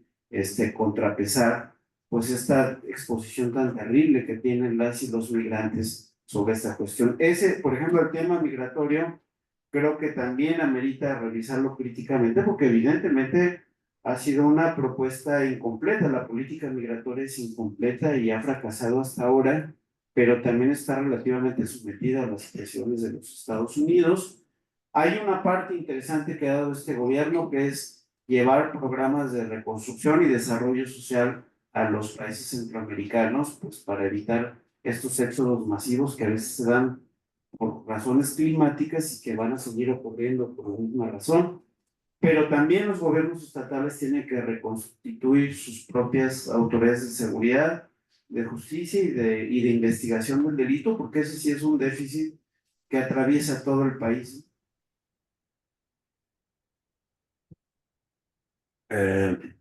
contrapesar pues esta exposición tan terrible que tienen las y los migrantes sobre esta cuestión. Por ejemplo, el tema migratorio, creo que también amerita revisarlo críticamente porque evidentemente ha sido una propuesta incompleta, la política migratoria es incompleta y ha fracasado hasta ahora, pero también está relativamente sometida a las presiones de los Estados Unidos. Hay una parte interesante que ha dado este gobierno que es llevar programas de reconstrucción y desarrollo social a los países centroamericanos, pues para evitar estos éxodos masivos que a veces se dan por razones climáticas y que van a seguir ocurriendo por la misma razón. Pero también los gobiernos estatales tienen que reconstituir sus propias autoridades de seguridad, de justicia y de investigación del delito, porque ese sí es un déficit que atraviesa todo el país.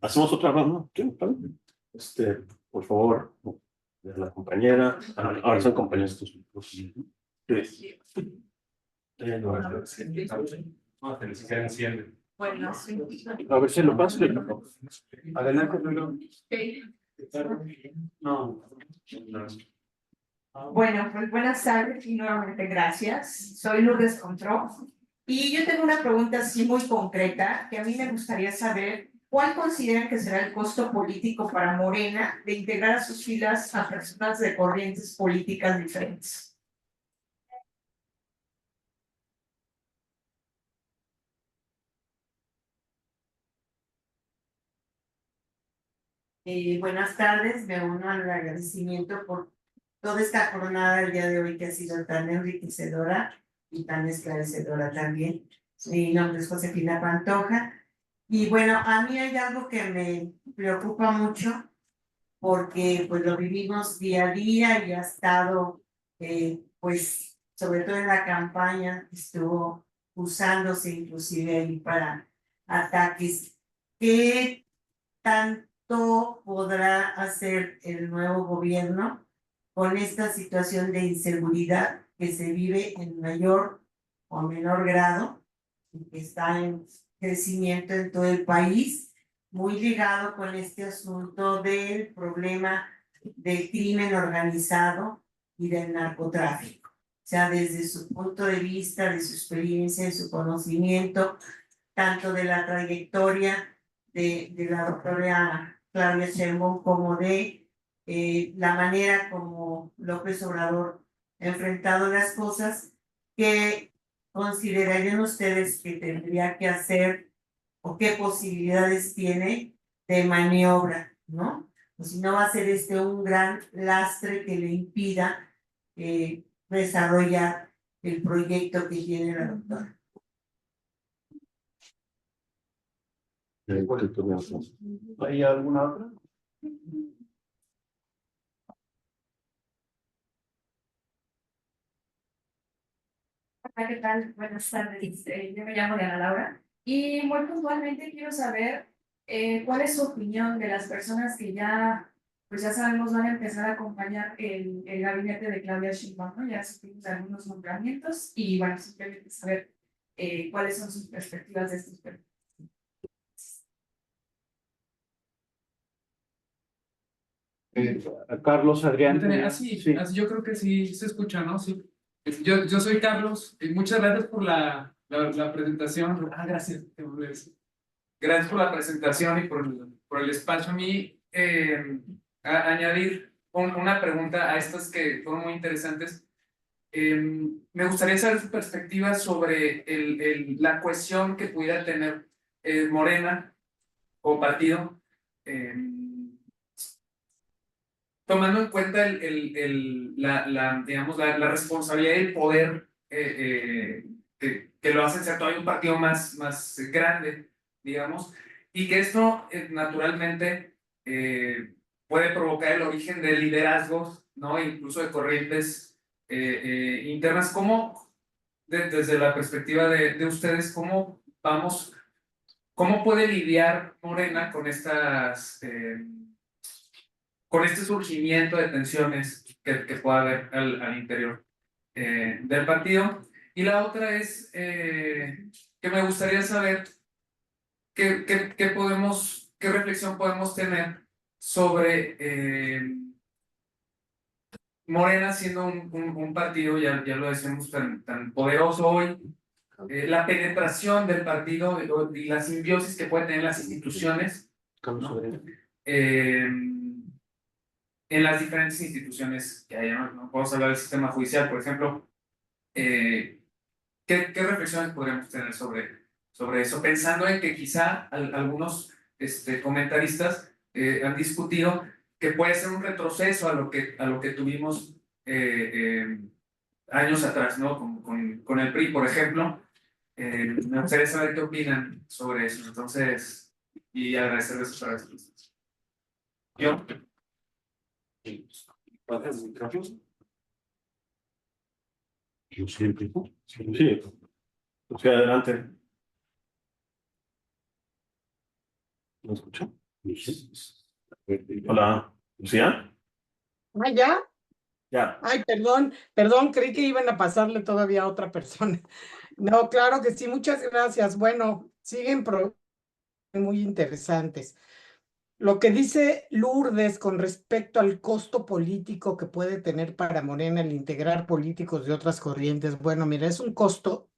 Hacemos otra ronda. Por favor, la compañera. Ahora son compañeros tus. Bueno, sí. A ver si lo paso. Adelante, Bruno. No. Bueno, pues buenas tardes y nuevamente gracias. Soy Lourdes Contró y yo tengo una pregunta así muy concreta que a mí me gustaría saber cuál consideran que será el costo político para Morena de integrar a sus filas a personas de corrientes políticas diferentes. Buenas tardes, me uno al agradecimiento por toda esta jornada del día de hoy que ha sido tan enriquecedora y tan esclarecedora también. Mi nombre es Josefina Pantoja y bueno, a mí hay algo que me preocupa mucho porque pues lo vivimos día a día y ha estado, pues, sobre todo en la campaña, estuvo usándose inclusive ahí para ataques. ¿Qué tanto podrá hacer el nuevo gobierno con esta situación de inseguridad que se vive en mayor o menor grado, que está en crecimiento en todo el país, muy ligado con este asunto del problema del crimen organizado y del narcotráfico? O sea, desde su punto de vista, de su experiencia, de su conocimiento, tanto de la trayectoria de la doctora Claudia Sheinbaum como de la manera como López Obrador ha enfrentado las cosas, ¿qué considerarían ustedes que tendría que hacer o qué posibilidades tiene de maniobra, ¿no? O si no va a ser un gran lastre que le impida desarrollar el proyecto que tiene la doctora. ¿Hay alguna otra? Hola, ¿qué tal? Buenas tardes. Yo me llamo Diana Laura y muy puntualmente quiero saber cuál es su opinión de las personas que ya, pues ya sabemos, van a empezar a acompañar el gabinete de Claudia Sheinbaum, ¿no? Ya supimos algunos nombramientos y bueno, simplemente saber cuáles son sus perspectivas de estos perfiles. Carlos, Adrián. Así, yo creo que sí se escucha, ¿no? Sí. Yo soy Carlos y muchas gracias por la presentación. Gracias. Gracias por la presentación y por el espacio. A mí, añadir una pregunta a estas que fueron muy interesantes. Me gustaría saber su perspectiva sobre la cohesión que pudiera tener Morena o partido, tomando en cuenta digamos, la responsabilidad y el poder que lo hacen ser todavía un partido más grande, digamos, y que esto naturalmente puede provocar el origen de liderazgos, ¿no? Incluso de corrientes internas. ¿Cómo, desde la perspectiva de ustedes, cómo puede lidiar Morena con con este surgimiento de tensiones que pueda haber al interior del partido? Y la otra es que me gustaría saber qué reflexión podemos tener sobre Morena siendo un partido, ya lo decimos, tan poderoso hoy, la penetración del partido y la simbiosis que puede tener las instituciones, ¿no? En las diferentes instituciones que hay, ¿no? Podemos hablar del sistema judicial, por ejemplo. ¿Qué reflexiones podríamos tener sobre eso? Pensando en que quizá algunos comentaristas han discutido que puede ser un retroceso a lo que tuvimos años atrás, ¿no? Con el PRI, por ejemplo. Me gustaría saber qué opinan sobre eso. Entonces, y agradecerles por eso. Yo. Yo siempre. Sí. O sea, adelante. ¿Me escucha? Hola, ¿Lucía? Ah, ¿ya? Ya. Ay, perdón, creí que iban a pasarle todavía a otra persona. No, claro que sí, muchas gracias. Bueno, siguen muy interesantes. Lo que dice Lourdes con respecto al costo político que puede tener para Morena el integrar políticos de otras corrientes, bueno, mira, es un costo,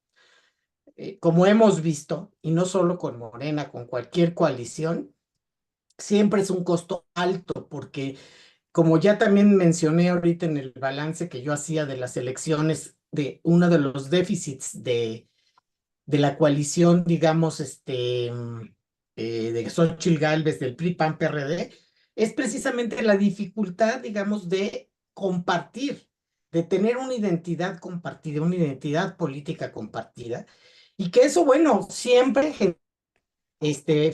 como hemos visto, y no solo con Morena, con cualquier coalición, siempre es un costo alto, porque como ya también mencioné ahorita en el balance que yo hacía de las elecciones, de uno de los déficits de la coalición, digamos, de Xóchitl Gálvez, del PRI, PAN, PRD, es precisamente la dificultad, digamos, de compartir, de tener una identidad compartida, una identidad política compartida, y que eso, bueno, siempre genera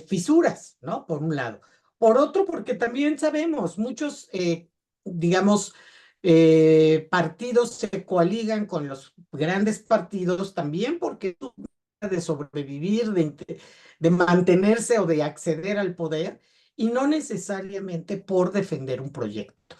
fisuras, ¿no? Por un lado. Por otro, porque también sabemos, muchos, digamos, partidos se coaligan con los grandes partidos también porque es una manera de sobrevivir, de mantenerse o de acceder al poder y no necesariamente por defender un proyecto.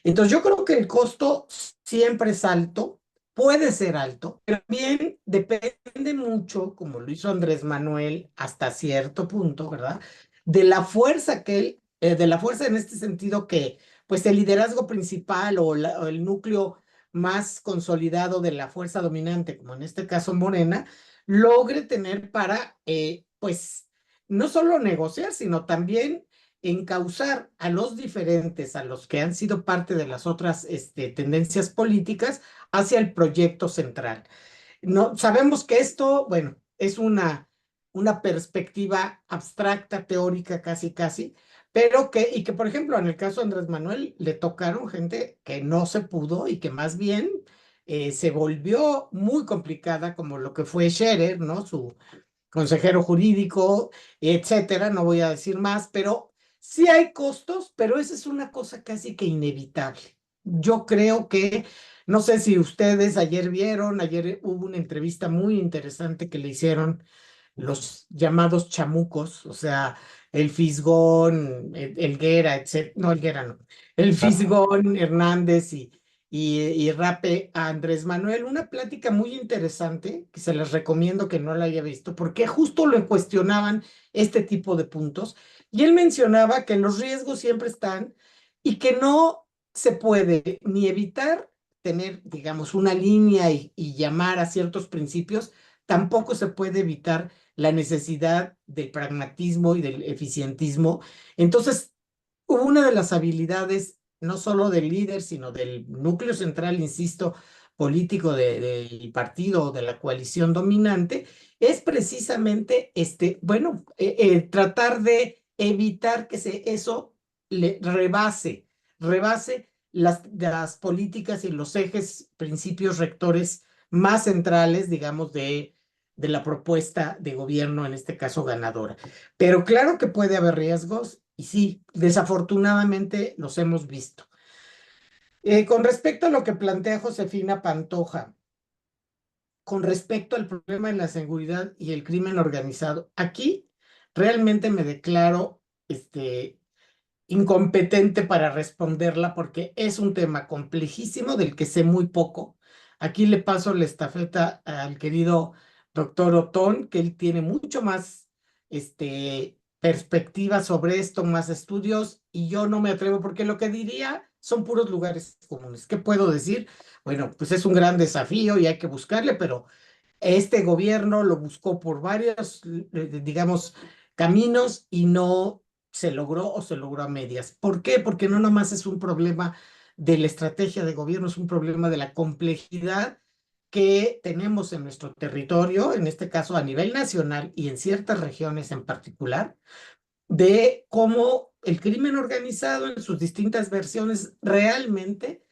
Entonces yo creo que el costo siempre es alto, puede ser alto, pero también depende mucho, como lo hizo Andrés Manuel hasta cierto punto, ¿verdad? De la fuerza que él, de la fuerza en este sentido que, pues el liderazgo principal o el núcleo más consolidado de la fuerza dominante, como en este caso Morena, logre tener para, pues, no solo negociar, sino también encauzar a los diferentes, a los que han sido parte de las otras tendencias políticas, hacia el proyecto central. No, sabemos que esto, bueno, es una perspectiva abstracta, teórica, casi, casi, pero y que, por ejemplo, en el caso de Andrés Manuel, le tocaron gente que no se pudo y que más bien se volvió muy complicada, como lo que fue Scherer, ¿no? Su consejero jurídico, etcétera, no voy a decir más, pero sí hay costos, pero esa es una cosa casi que inevitable. Yo creo que, no sé si ustedes ayer vieron, ayer hubo una entrevista muy interesante que le hicieron los llamados chamucos, o sea, el Fisgón, Helguera, etcétera, no, Helguera no, el Fisgón, Hernández y Rape a Andrés Manuel, una plática muy interesante que se les recomiendo que no la haya visto, porque justo lo cuestionaban este tipo de puntos, y él mencionaba que los riesgos siempre están y que no se puede ni evitar tener, digamos, una línea y llamar a ciertos principios, tampoco se puede evitar la necesidad del pragmatismo y del eficientismo. Entonces, una de las habilidades, no solo del líder, sino del núcleo central, insisto, político del partido o de la coalición dominante, es precisamente bueno, tratar de evitar que eso le rebase las políticas y los ejes, principios rectores más centrales, digamos, de la propuesta de gobierno, en este caso ganadora. Pero claro que puede haber riesgos y sí, desafortunadamente los hemos visto. Con respecto a lo que plantea Josefina Pantoja, con respecto al problema de la seguridad y el crimen organizado, aquí realmente me declaro incompetente para responderla porque es un tema complejísimo del que sé muy poco. Aquí le paso la estafeta al querido doctor Otón, que él tiene mucho más perspectiva sobre esto, más estudios, y yo no me atrevo porque lo que diría son puros lugares comunes. ¿Qué puedo decir? Bueno, pues es un gran desafío y hay que buscarle, pero este gobierno lo buscó por varios, digamos, caminos y no se logró o se logró a medias. ¿Por qué? Porque no nomás es un problema de la estrategia de gobierno, es un problema de la complejidad que tenemos en nuestro territorio, en este caso a nivel nacional y en ciertas regiones en particular, de cómo el crimen organizado en sus distintas versiones realmente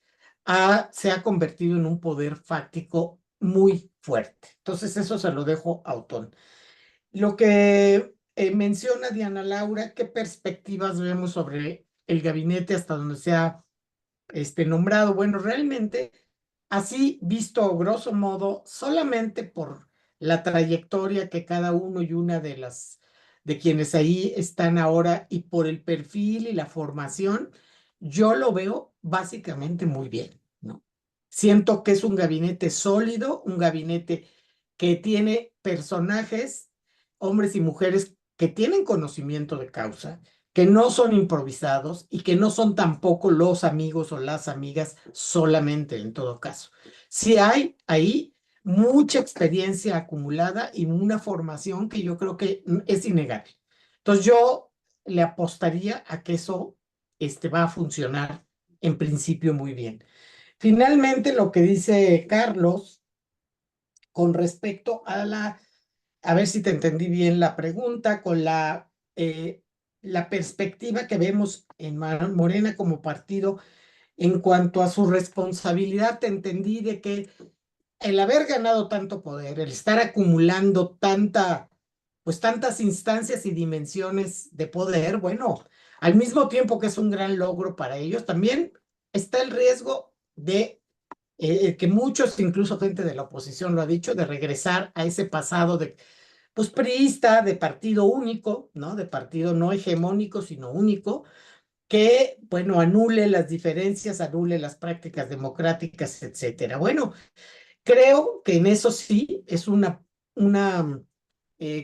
se ha convertido en un poder fáctico muy fuerte. Entonces eso se lo dejo a Otón. Lo que menciona Diana Laura, ¿qué perspectivas vemos sobre el gabinete hasta donde se ha nombrado? Bueno, realmente, así visto grosso modo, solamente por la trayectoria que cada uno y una de quienes ahí están ahora y por el perfil y la formación, yo lo veo básicamente muy bien, ¿no? Siento que es un gabinete sólido, un gabinete que tiene personajes, hombres y mujeres que tienen conocimiento de causa, que no son improvisados y que no son tampoco los amigos o las amigas solamente, en todo caso. Sí hay ahí mucha experiencia acumulada y una formación que yo creo que es innegable. Entonces yo le apostaría a que eso va a funcionar en principio muy bien. Finalmente, lo que dice Carlos con respecto a ver si te entendí bien la pregunta, con la perspectiva que vemos en Morena como partido en cuanto a su responsabilidad, te entendí de que el haber ganado tanto poder, el estar acumulando tanta pues tantas instancias y dimensiones de poder, bueno, al mismo tiempo que es un gran logro para ellos, también está el riesgo de que muchos, incluso gente de la oposición lo ha dicho, de regresar a ese pasado de, pues, priista, de partido único, ¿no? De partido no hegemónico, sino único, que, bueno, anule las diferencias, anule las prácticas democráticas, etcétera. Bueno, creo que en eso sí es una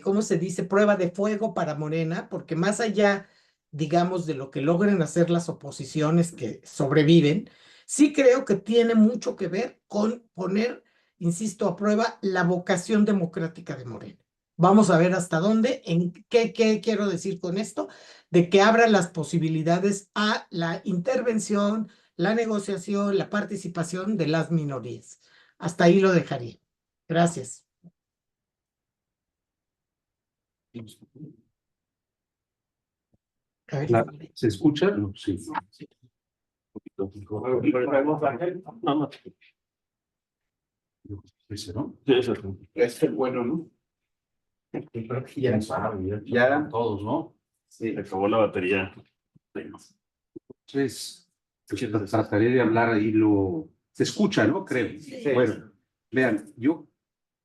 ¿cómo se dice? Prueba de fuego para Morena, porque más allá, digamos, de lo que logren hacer las oposiciones que sobreviven, sí creo que tiene mucho que ver con poner, insisto, a prueba la vocación democrática de Morena. Vamos a ver hasta dónde, qué quiero decir con esto, de que abra las posibilidades a la intervención, la negociación, la participación de las minorías. Hasta ahí lo dejaría. Gracias. A ver, ¿Se escucha? No, sí. Ese, ¿no? Este es bueno, ¿no? Ya eran todos, ¿no? Sí, le acabó la batería. Entonces, trataré de hablar ahí lo... Se escucha, ¿no? Creo. Sí. Bueno, vean, yo,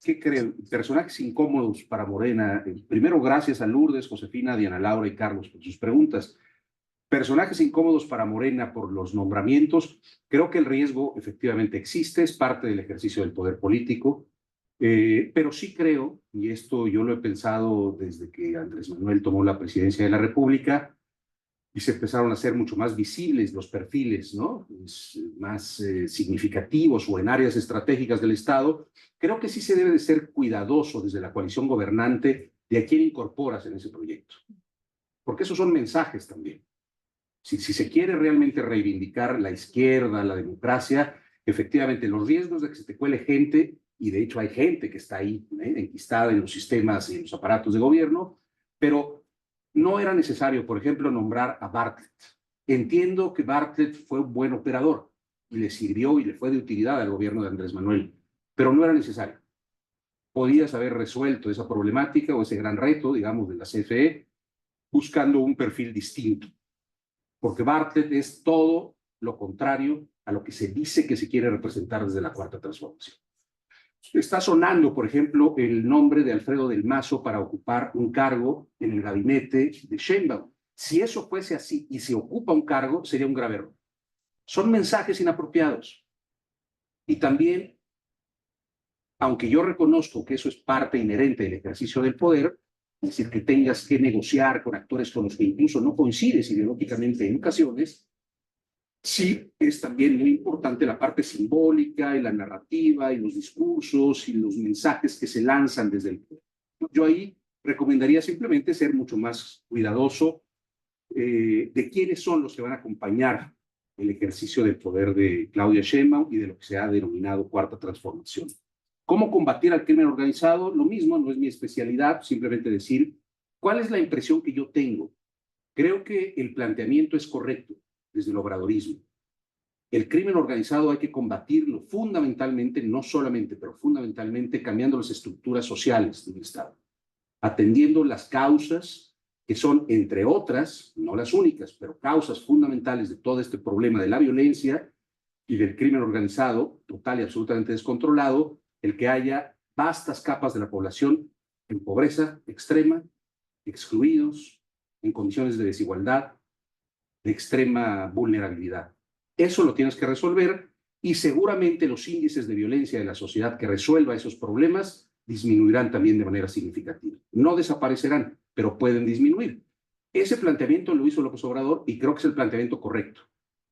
¿qué creo? Personajes incómodos para Morena. Primero, gracias a Lourdes, Josefina, Diana Laura y Carlos por sus preguntas. Personajes incómodos para Morena por los nombramientos. Creo que el riesgo efectivamente existe, es parte del ejercicio del poder político, pero sí creo, y esto yo lo he pensado desde que Andrés Manuel tomó la presidencia de la República, y se empezaron a hacer mucho más visibles los perfiles, ¿no? Más significativos o en áreas estratégicas del Estado. Creo que sí se debe de ser cuidadoso desde la coalición gobernante de a quién incorporas en ese proyecto, porque esos son mensajes también. Si se quiere realmente reivindicar la izquierda, la democracia, efectivamente los riesgos de que se te cuele gente, y de hecho hay gente que está ahí, enquistada en los sistemas y en los aparatos de gobierno, pero no era necesario, por ejemplo, nombrar a Bartlett. Entiendo que Bartlett fue un buen operador y le sirvió y le fue de utilidad al gobierno de Andrés Manuel, pero no era necesario. Podías haber resuelto esa problemática o ese gran reto, digamos, de la CFE, buscando un perfil distinto, porque Bartlett es todo lo contrario a lo que se dice que se quiere representar desde la Cuarta Transformación. Está sonando, por ejemplo, el nombre de Alfredo del Mazo para ocupar un cargo en el gabinete de Sheinbaum. Si eso fuese así y se ocupa un cargo, sería un grave error. Son mensajes inapropiados. Y también, aunque yo reconozco que eso es parte inherente del ejercicio del poder, es decir, que tengas que negociar con actores con los que incluso no coincides ideológicamente en ocasiones, sí es también muy importante la parte simbólica y la narrativa y los discursos y los mensajes que se lanzan desde el poder. Yo ahí recomendaría simplemente ser mucho más cuidadoso de quiénes son los que van a acompañar el ejercicio del poder de Claudia Sheinbaum y de lo que se ha denominado Cuarta Transformación. ¿Cómo combatir al crimen organizado? Lo mismo, no es mi especialidad, simplemente decir cuál es la impresión que yo tengo. Creo que el planteamiento es correcto desde el obradorismo. El crimen organizado hay que combatirlo fundamentalmente, no solamente, pero fundamentalmente cambiando las estructuras sociales del Estado, atendiendo las causas que son, entre otras, no las únicas, pero causas fundamentales de todo este problema de la violencia y del crimen organizado, total y absolutamente descontrolado, el que haya vastas capas de la población en pobreza extrema, excluidos, en condiciones de desigualdad, de extrema vulnerabilidad. Eso lo tienes que resolver y seguramente los índices de violencia de la sociedad que resuelva esos problemas disminuirán también de manera significativa. No desaparecerán, pero pueden disminuir. Ese planteamiento lo hizo López Obrador y creo que es el planteamiento correcto.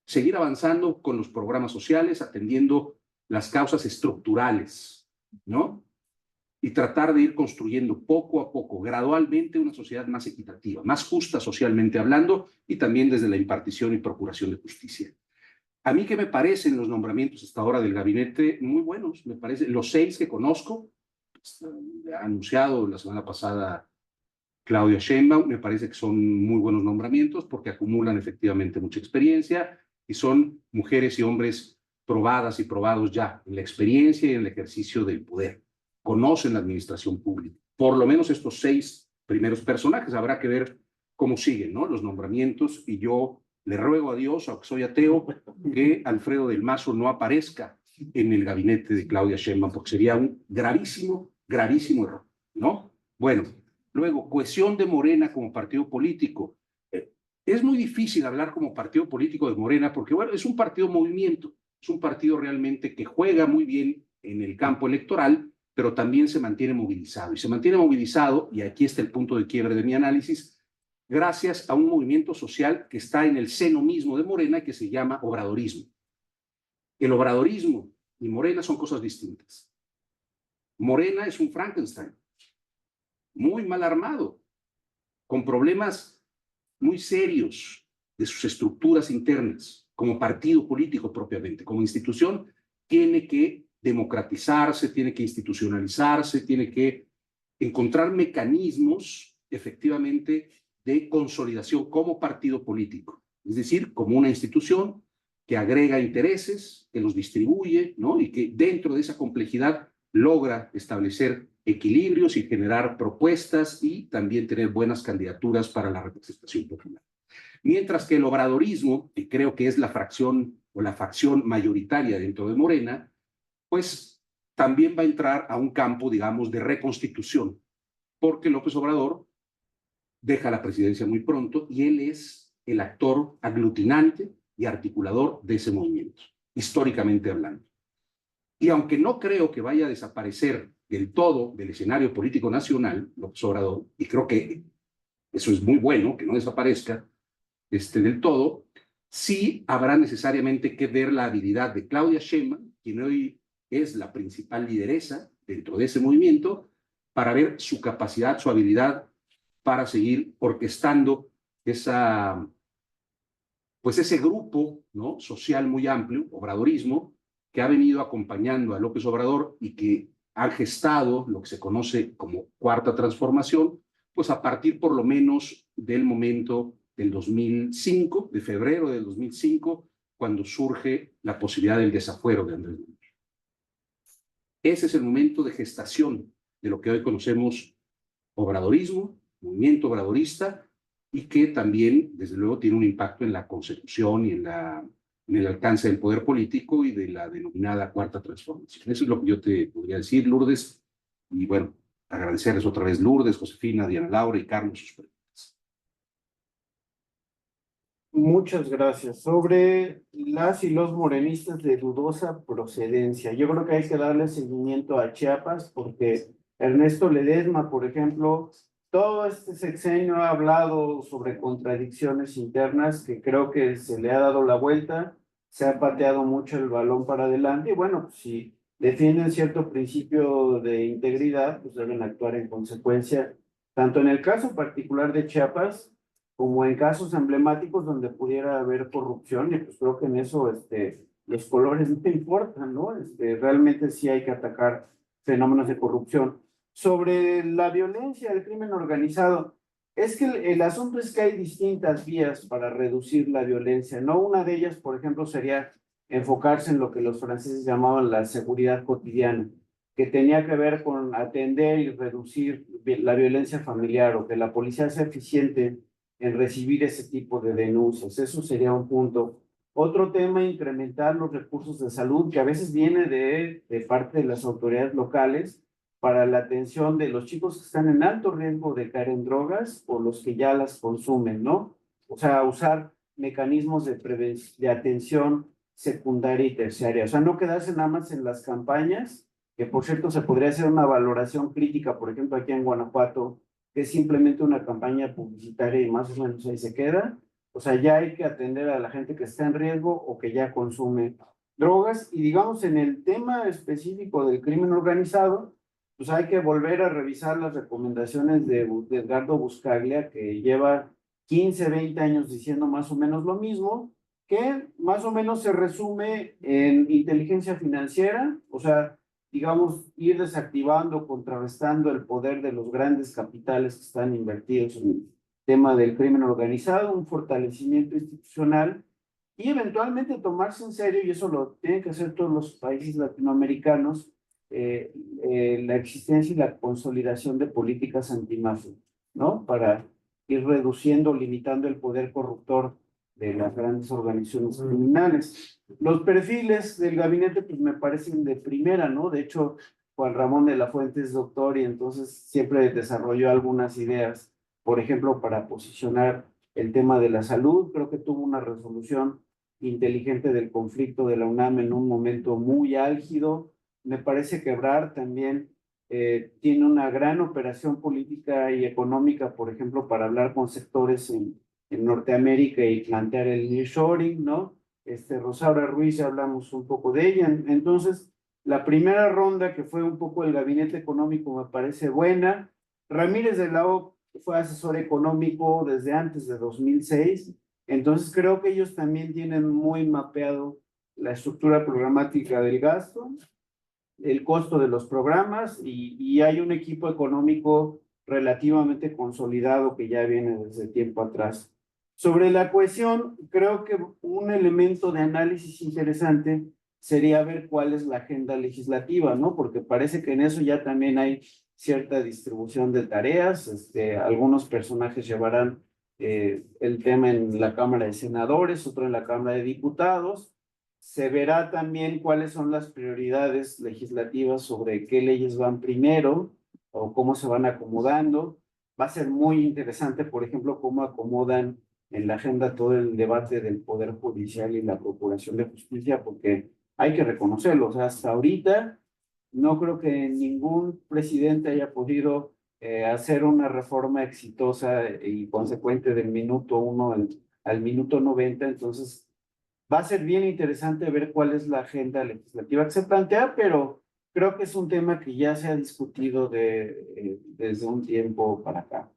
Seguir avanzando con los programas sociales, atendiendo las causas estructurales, ¿no? Y tratar de ir construyendo poco a poco, gradualmente, una sociedad más equitativa, más justa socialmente hablando y también desde la impartición y procuración de justicia. A mí que me parecen los nombramientos hasta ahora del gabinete muy buenos, me parece, los 6 que conozco, ha anunciado la semana pasada Claudia Sheinbaum, me parece que son muy buenos nombramientos porque acumulan efectivamente mucha experiencia y son mujeres y hombres probadas y probados ya en la experiencia y en el ejercicio del poder. Conocen la administración pública. Por lo menos estos 6 primeros personajes. Habrá que ver cómo siguen, ¿no?, los nombramientos, y yo le ruego a Dios, aunque soy ateo, que Alfredo del Mazo no aparezca en el gabinete de Claudia Sheinbaum, porque sería un gravísimo, gravísimo error, ¿no? Bueno, luego, cohesión de Morena como partido político. Es muy difícil hablar como partido político de Morena, porque, bueno, es un partido movimiento, es un partido realmente que juega muy bien en el campo electoral, pero también se mantiene movilizado. Y se mantiene movilizado, y aquí está el punto de quiebre de mi análisis, gracias a un movimiento social que está en el seno mismo de Morena, que se llama obradorismo. El obradorismo y Morena son cosas distintas. Morena es un Frankenstein, muy mal armado, con problemas muy serios de sus estructuras internas, como partido político propiamente. Como institución, tiene que democratizarse, tiene que institucionalizarse, tiene que encontrar mecanismos, efectivamente, de consolidación como partido político, es decir, como una institución que agrega intereses, que los distribuye, ¿no?, y que dentro de esa complejidad logra establecer equilibrios y generar propuestas y también tener buenas candidaturas para la representación popular. Mientras que el obradorismo, que creo que es la fracción o la facción mayoritaria dentro de Morena, pues también va a entrar a un campo, digamos, de reconstitución, porque López Obrador deja la presidencia muy pronto y él es el actor aglutinante y articulador de ese movimiento, históricamente hablando. Y aunque no creo que vaya a desaparecer del todo del escenario político nacional, López Obrador, y creo que eso es muy bueno, que no desaparezca del todo, sí habrá necesariamente que ver la habilidad de Claudia Sheinbaum, quien hoy es la principal lideresa dentro de ese movimiento, para ver su capacidad, su habilidad para seguir orquestando pues ese grupo, ¿no?, social muy amplio, obradorismo, que ha venido acompañando a López Obrador y que ha gestado lo que se conoce como Cuarta Transformación, pues a partir por lo menos del momento del 2005, de febrero del 2005, cuando surge la posibilidad del desafuero de Andrés Manuel. Ese es el momento de gestación de lo que hoy conocemos obradorismo, movimiento obradorista, y que también, desde luego, tiene un impacto en la consecución y en el alcance del poder político y de la denominada Cuarta Transformación. Eso es lo que yo te podría decir, Lourdes, y bueno, agradecerles otra vez, Lourdes, Josefina, Diana Laura y Carlos, sus preguntas. Muchas gracias. Sobre las y los morenistas de dudosa procedencia, yo creo que hay que darle seguimiento a Chiapas, porque Ernesto Ledesma, por ejemplo, todo este sexenio ha hablado sobre contradicciones internas que creo que se le ha dado la vuelta, se ha pateado mucho el balón para adelante y bueno, pues, si defienden cierto principio de integridad, pues deben actuar en consecuencia, tanto en el caso particular de Chiapas como en casos emblemáticos donde pudiera haber corrupción, y pues creo que en eso los colores no importan, ¿no? Realmente sí hay que atacar fenómenos de corrupción. Sobre la violencia, el crimen organizado, es que el asunto es que hay distintas vías para reducir la violencia, ¿no? Una de ellas, por ejemplo, sería enfocarse en lo que los franceses llamaban la seguridad cotidiana, que tenía que ver con atender y reducir la violencia familiar, o que la policía sea eficiente en recibir ese tipo de denuncias. Eso sería un punto. Otro tema, incrementar los recursos de salud, que a veces viene de parte de las autoridades locales, para la atención de los chicos que están en alto riesgo de caer en drogas o los que ya las consumen, ¿no? O sea, usar mecanismos de atención secundaria y terciaria. O sea, no quedarse nada más en las campañas, que por cierto se podría hacer una valoración crítica, por ejemplo, aquí en Guanajuato, que es simplemente una campaña publicitaria y más o menos ahí se queda. O sea, ya hay que atender a la gente que está en riesgo o que ya consume drogas. Y digamos, en el tema específico del crimen organizado, pues hay que volver a revisar las recomendaciones de Edgardo Buscaglia, que lleva 15, 20 años diciendo más o menos lo mismo, que más o menos se resume en inteligencia financiera, o sea, digamos, ir desactivando, contrarrestando el poder de los grandes capitales que están invertidos en el tema del crimen organizado, un fortalecimiento institucional y eventualmente tomarse en serio, y eso lo tienen que hacer todos los países latinoamericanos, la existencia y la consolidación de políticas antimafia. ¿no? Para ir reduciendo, limitando el poder corruptor de las grandes organizaciones criminales. Los perfiles del gabinete pues me parecen de primera, ¿no? De hecho, Juan Ramón de la Fuente es doctor y entonces siempre desarrolló algunas ideas, por ejemplo, para posicionar el tema de la salud. Creo que tuvo una resolución inteligente del conflicto de la UNAM en un momento muy álgido. Me parece que Ebrard también tiene una gran operación política y económica, por ejemplo, para hablar con sectores en Norteamérica y plantear el nearshoring, ¿no? Rosaura Ruiz, ya hablamos un poco de ella. Entonces, la primera ronda, que fue un poco el gabinete económico, me parece buena. Ramírez de la O fue asesor económico desde antes de 2006, entonces creo que ellos también tienen muy mapeado la estructura programática del gasto, el costo de los programas y hay un equipo económico relativamente consolidado que ya viene desde tiempo atrás. Sobre la cohesión, creo que un elemento de análisis interesante sería ver cuál es la agenda legislativa, ¿no? Porque parece que en eso ya también hay cierta distribución de tareas. Algunos personajes llevarán el tema en la Cámara de Senadores, otro en la Cámara de Diputados. Se verá también cuáles son las prioridades legislativas sobre qué leyes van primero o cómo se van acomodando. Va a ser muy interesante, por ejemplo, cómo acomodan en la agenda todo el debate del Poder Judicial y la Procuración de Justicia, porque hay que reconocerlo, o sea, hasta ahorita no creo que ningún presidente haya podido hacer una reforma exitosa y consecuente del minuto 1 al minuto 90, entonces va a ser bien interesante ver cuál es la agenda legislativa que se plantea, pero creo que es un tema que ya se ha discutido desde un tiempo para acá.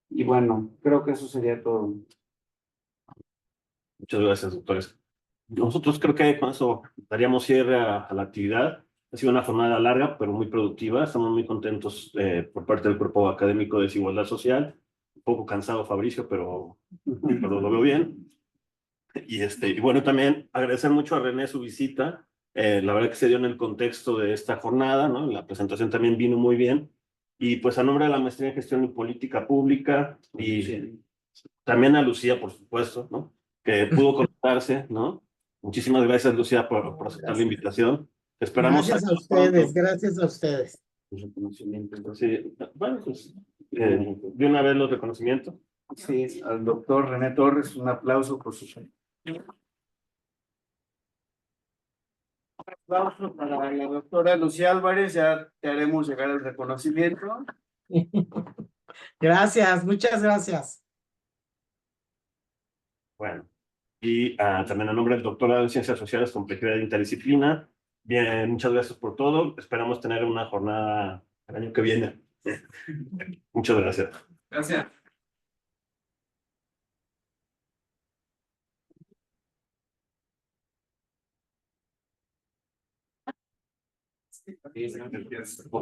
Y bueno, creo que eso sería todo. Muchas gracias, doctores. Nosotros creo que con eso daríamos cierre a la actividad. Ha sido una jornada larga, pero muy productiva. Estamos muy contentos por parte del Cuerpo Académico de Desigualdad Social. Un poco cansado, Fabricio, pero lo veo bien. Y bueno, también agradecer mucho a René su visita. La verdad que se dio en el contexto de esta jornada, ¿no? La presentación también vino muy bien. Y pues a nombre de la Maestría en Gestión y Política Pública y también a Lucía, por supuesto, ¿no? Que pudo conectarse, ¿no? Muchísimas gracias, Lucía, por aceptar la invitación. Esperamos Gracias a pronto. ustedes, gracias a ustedes. Sí, bueno, pues de una vez los reconocimientos. Sí, al doctor René Torres, un aplauso por su... Aplauso para la doctora Lucía Álvarez, ya te haremos llegar el reconocimiento. Gracias, muchas gracias. Bueno, y también a nombre del doctorado en Ciencias Sociales, Complejidad Interdisciplina. Bien, muchas gracias por todo. Esperamos tener una jornada el año que viene. Muchas gracias. Gracias. Sí, gracias.